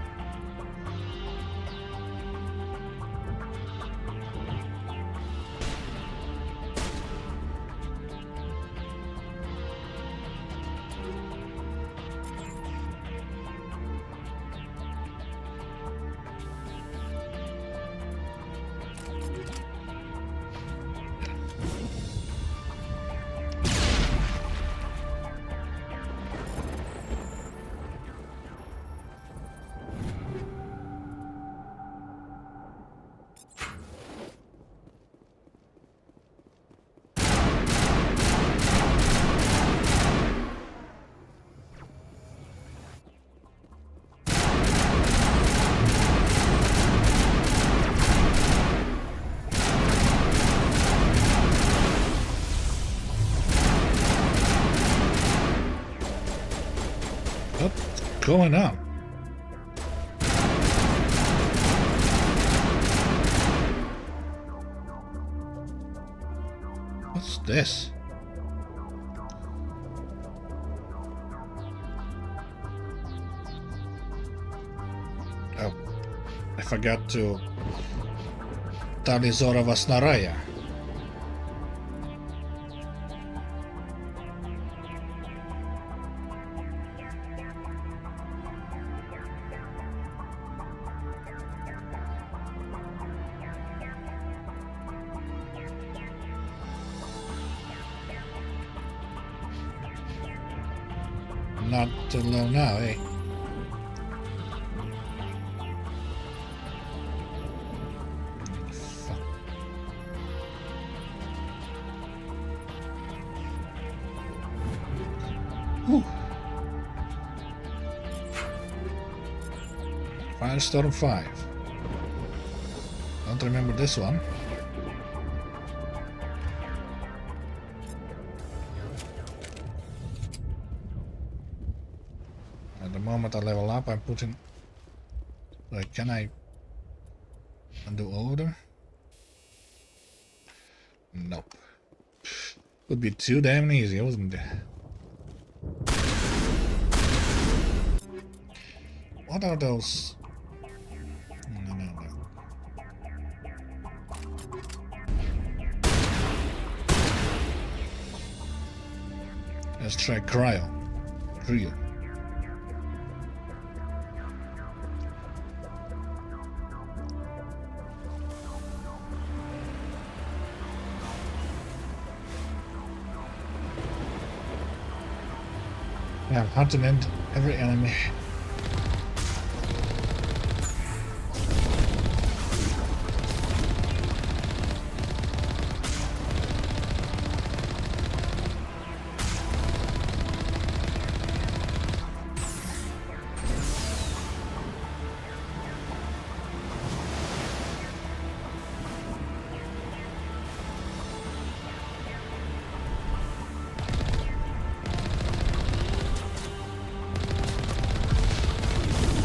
going on? What's this? Oh, I forgot to tali Zorova Snaraya. Not too low now, eh? Fuck. Whew. Firestorm 5. Don't remember this one. At the moment I level up, I'm putting... Like, can I undo all of them? Nope. Would be too damn easy, wasn't it? What are those? No. Let's try cryo. Yeah, hunt and end every enemy.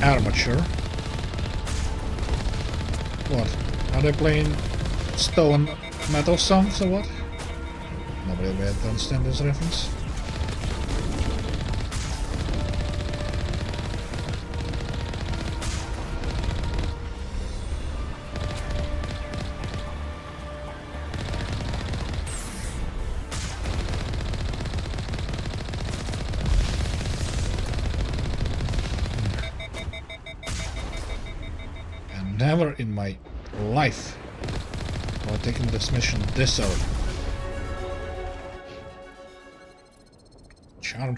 Armature. What? Are they playing stone metal songs or what? Nobody will understand this reference. Never in my life while taking this mission this early. Charm.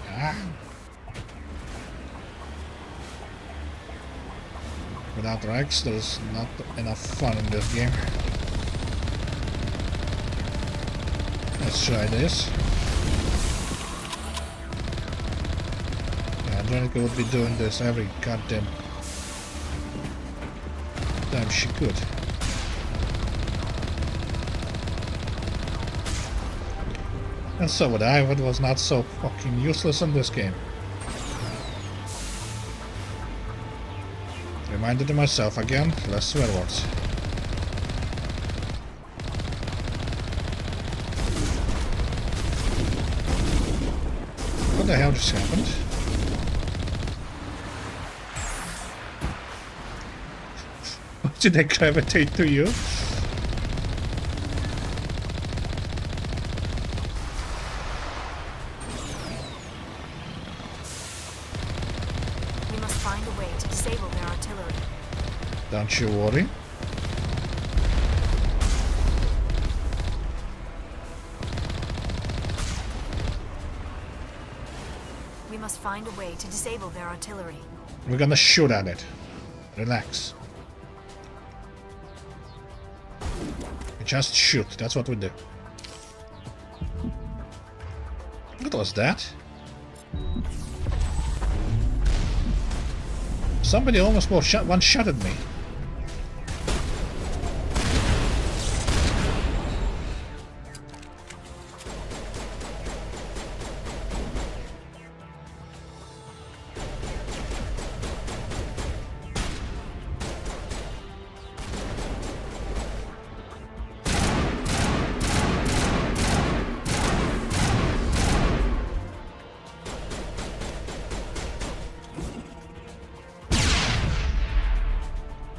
Ah. Without Rex, there's not enough fun in this game. Let's try this. Yeah, Andronica would be doing this every goddamn time she could. And so would I, but was not so fucking useless in this game. Reminded to myself again, less swear words. What the hell just happened? Did I gravitate to you? We must find a way to disable their artillery. Don't you worry. We must find a way to disable their artillery. We're gonna shoot at it. Relax. We just shoot, that's what we do. What was that? Somebody almost one-shotted me.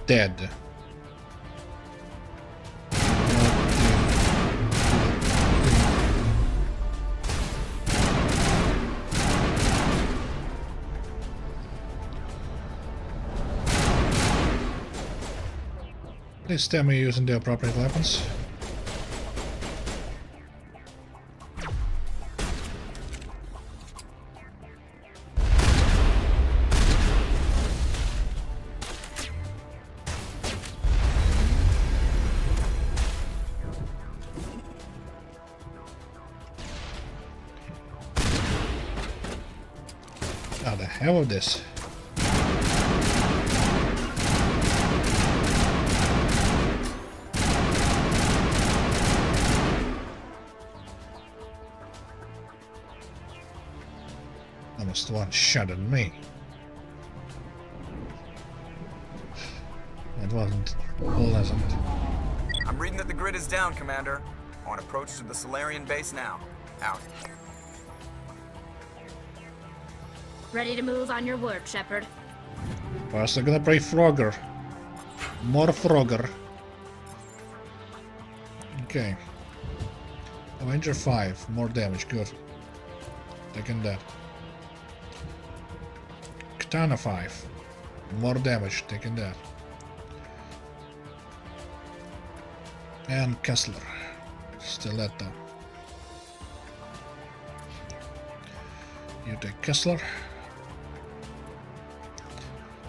Dead. Please tell me you're using the appropriate weapons. How the hell is this? Almost one-shotted me. It wasn't pleasant. I'm reading that the grid is down, Commander. On approach to the Solarian base now. Out. Ready to move on your word, Shepard. First I'm gonna play Frogger. More Frogger. Okay. Avenger 5, more damage, good. Taking that. Katana 5, more damage, taking that. And Kessler, Stiletto. You take Kessler.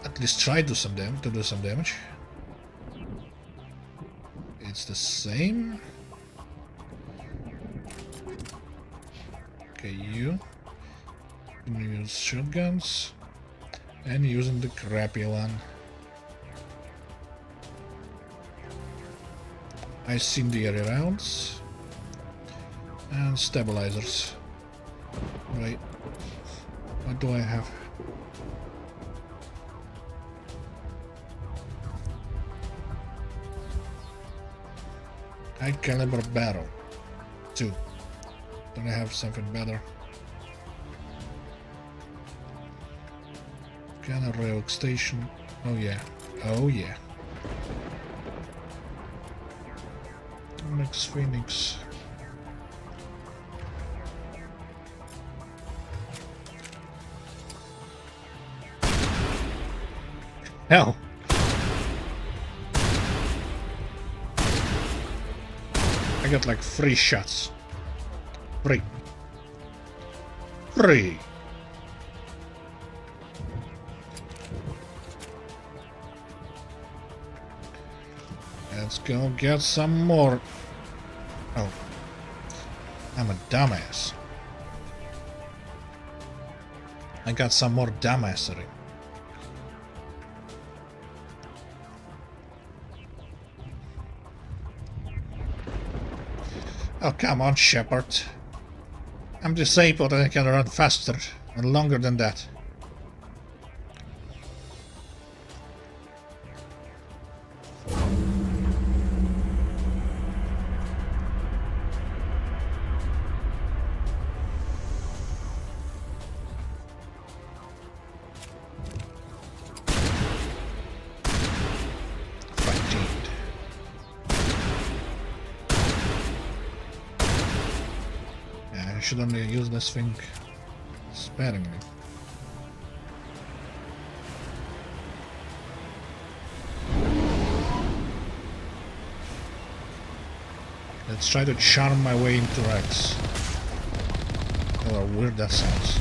At least try to do some damage. It's the same. Okay, you can use shotguns and using the crappy one. Incendiary rounds and stabilizers. Right. What do I have? High caliber barrel. 2. Don't I have something better? Cannon rail station. Oh yeah. Oh yeah. Onyx Phoenix. Hell. I got like 3 shots. 3. Let's go get some more. Oh. I'm a dumbass. I got some more dumbassery. Oh, come on, Shepard. I'm disabled and I can run faster and longer than that. I should only use this thing sparingly. Let's try to charm my way into Rex. How weird that sounds.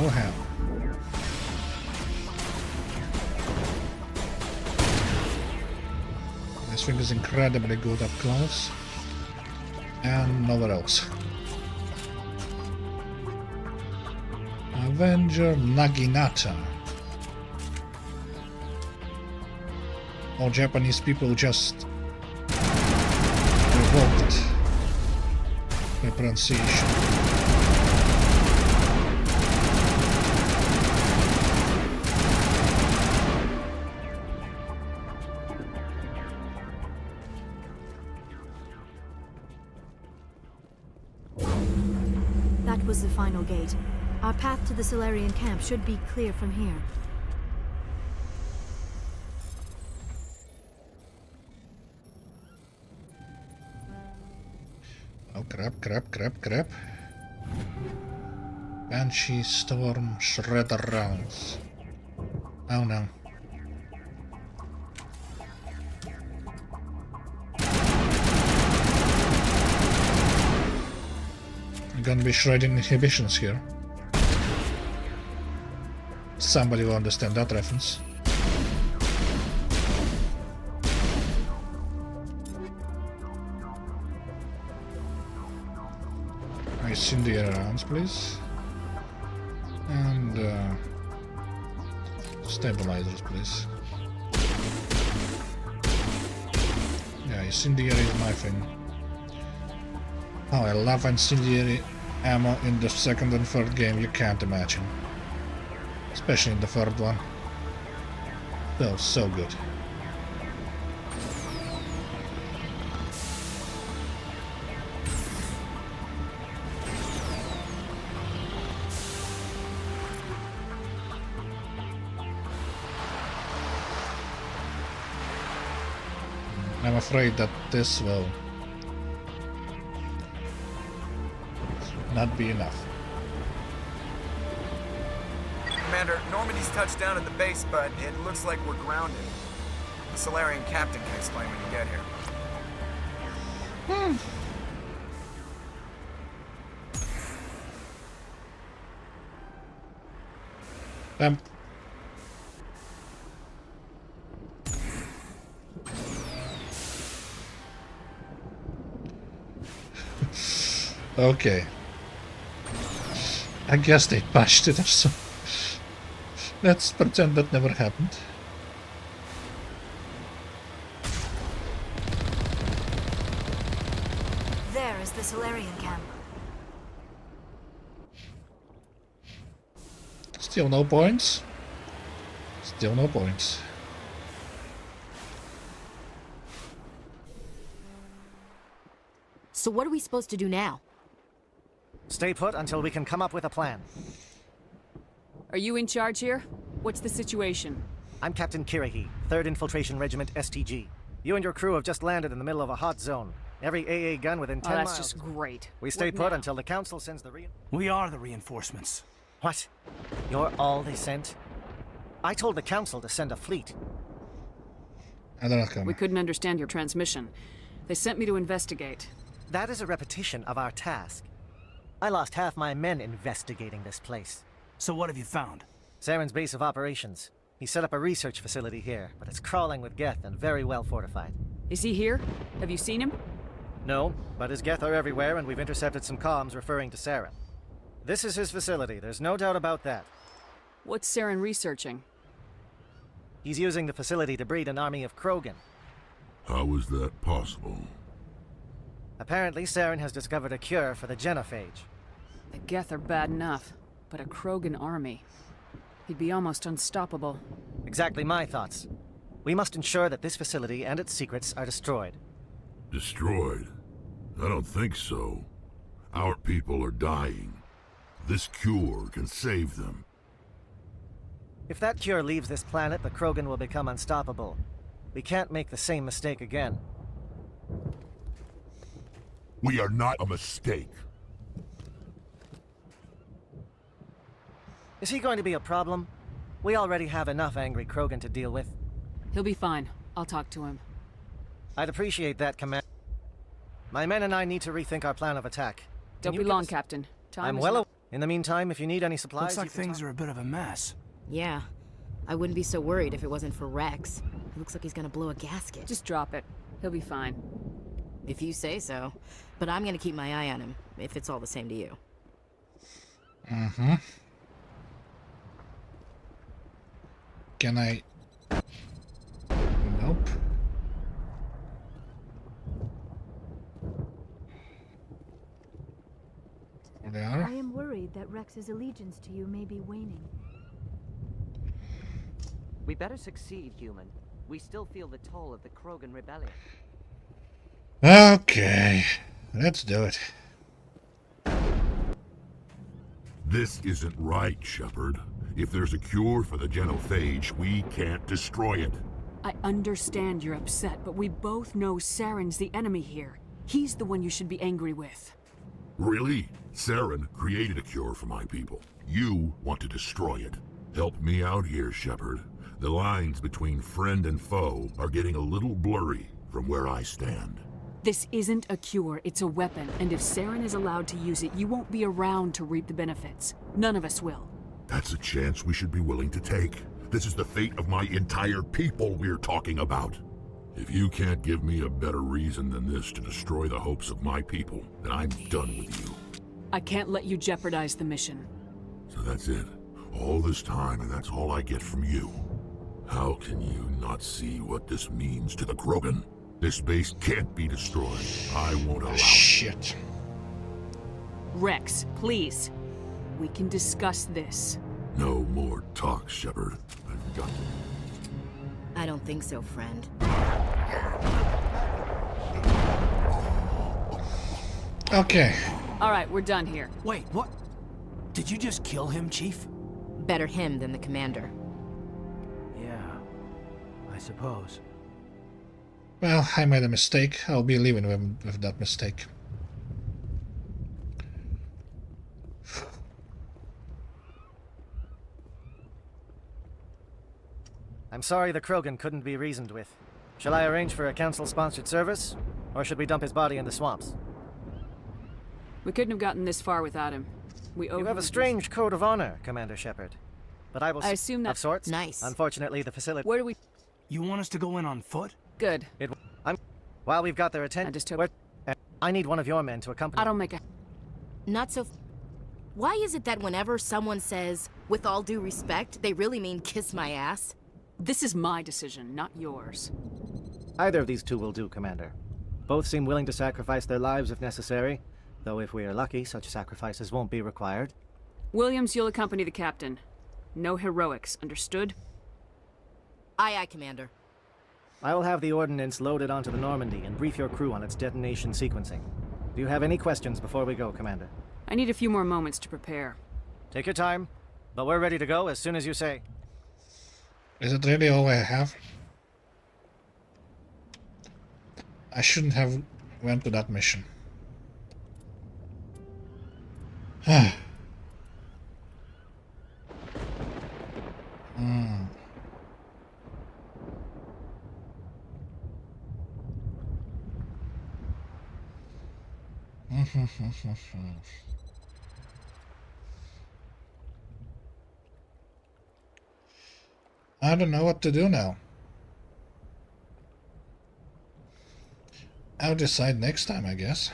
Oh hell. This thing is incredibly good up close. And nowhere else. Avenger Naginata. All Japanese people just revoked the pronunciation. That was the final gate. Our path to the Salarian camp should be clear from here. Oh crap. Banshee, Storm, Shredder rounds. Oh no. I'm gonna be shredding inhibitions here. Somebody will understand that reference. Incendiary rounds, please. And stabilizers, please. Yeah, incendiary is my thing. Oh, I love incendiary ammo in the second and third game, you can't imagine. Especially in the third one. Feels so good. I'm afraid that this will not be enough. Commander, Normandy's touched down at the base, but it looks like we're grounded. The Salarian captain can explain when you get here. Okay. I guess they patched it or so. Let's pretend that never happened. There is the Salarian camp. Still no points. Still no points. So what are we supposed to do now? Stay put until we can come up with a plan. Are you in charge here? What's the situation? I'm Captain Kirihi, 3rd Infiltration Regiment STG. You and your crew have just landed in the middle of a hot zone. Every AA gun within 10 miles. That's just great. We stay What put now? until the Council sends the We are the reinforcements. What? You're all they sent? I told the Council to send a fleet. We couldn't understand your transmission. They sent me to investigate. That is a repetition of our task. I lost half my men investigating this place. So what have you found? Saren's base of operations. He set up a research facility here, but it's crawling with Geth and very well fortified. Is he here? Have you seen him? No, but his Geth are everywhere and we've intercepted some comms referring to Saren. This is his facility, there's no doubt about that. What's Saren researching? He's using the facility to breed an army of Krogan. How is that possible? Apparently, Saren has discovered a cure for the genophage. The Geth are bad enough, but a Krogan army. He'd be almost unstoppable. Exactly my thoughts. We must ensure that this facility and its secrets are destroyed. Destroyed? I don't think so. Our people are dying. This cure can save them. If that cure leaves this planet, the Krogan will become unstoppable. We can't make the same mistake again. We are not a mistake. Is he going to be a problem? We already have enough angry Krogan to deal with. He'll be fine. I'll talk to him. I'd appreciate that, Commander. My men and I need to rethink our plan of attack. Don't be long, Captain. Time I'm is well not- In the meantime, if you need any supplies... Looks like things are a bit of a mess. Yeah. I wouldn't be so worried if it wasn't for Rex. He looks like he's gonna blow a gasket. Just drop it. He'll be fine. If you say so. But I'm gonna keep my eye on him, if it's all the same to you. Mm-hmm. Can I... Nope. There they are. I am worried that Rex's allegiance to you may be waning. We better succeed, human. We still feel the toll of the Krogan rebellion. Okay, let's do it. This isn't right, Shepard. If there's a cure for the genophage, we can't destroy it. I understand you're upset, but we both know Saren's the enemy here. He's the one you should be angry with. Really? Saren created a cure for my people. You want to destroy it. Help me out here, Shepard. The lines between friend and foe are getting a little blurry from where I stand. This isn't a cure, it's a weapon, and if Saren is allowed to use it, you won't be around to reap the benefits. None of us will. That's a chance we should be willing to take. This is the fate of my entire people we're talking about. If you can't give me a better reason than this to destroy the hopes of my people, then I'm done with you. I can't let you jeopardize the mission. So that's it. All this time, and that's all I get from you. How can you not see what this means to the Krogan? This base can't be destroyed. I won't allow it. Shit. Rex, please. We can discuss this. No more talk, Shepard. I've got to. I don't think so, friend. Okay. All right, we're done here. Wait, what? Did you just kill him, Chief? Better him than the commander. Yeah, I suppose. Well, I made a mistake. I'll be leaving with that mistake. I'm sorry the Krogan couldn't be reasoned with. Shall I arrange for a council-sponsored service? Or should we dump his body in the swamps? We couldn't have gotten this far without him. We owe You have a strange code of honor, Commander Shepard. But I will... I assume that... Of sorts? Nice. Unfortunately, the facility... Where do we... You want us to go in on foot? Good. While we've got their attention... I just hope... I need one of your men to accompany... I don't make a... Not so... Why is it that whenever someone says, with all due respect, they really mean kiss my ass? This is my decision, not yours. Either of these two will do, Commander. Both seem willing to sacrifice their lives if necessary, though if we are lucky, such sacrifices won't be required. Williams, you'll accompany the captain. No heroics, understood? Aye, aye, Commander. I will have the ordnance loaded onto the Normandy and brief your crew on its detonation sequencing. Do you have any questions before we go, Commander? I need a few more moments to prepare. Take your time, but we're ready to go as soon as you say. Is it really all I have? I shouldn't have went to that mission. I don't know what to do now. I'll decide next time, I guess.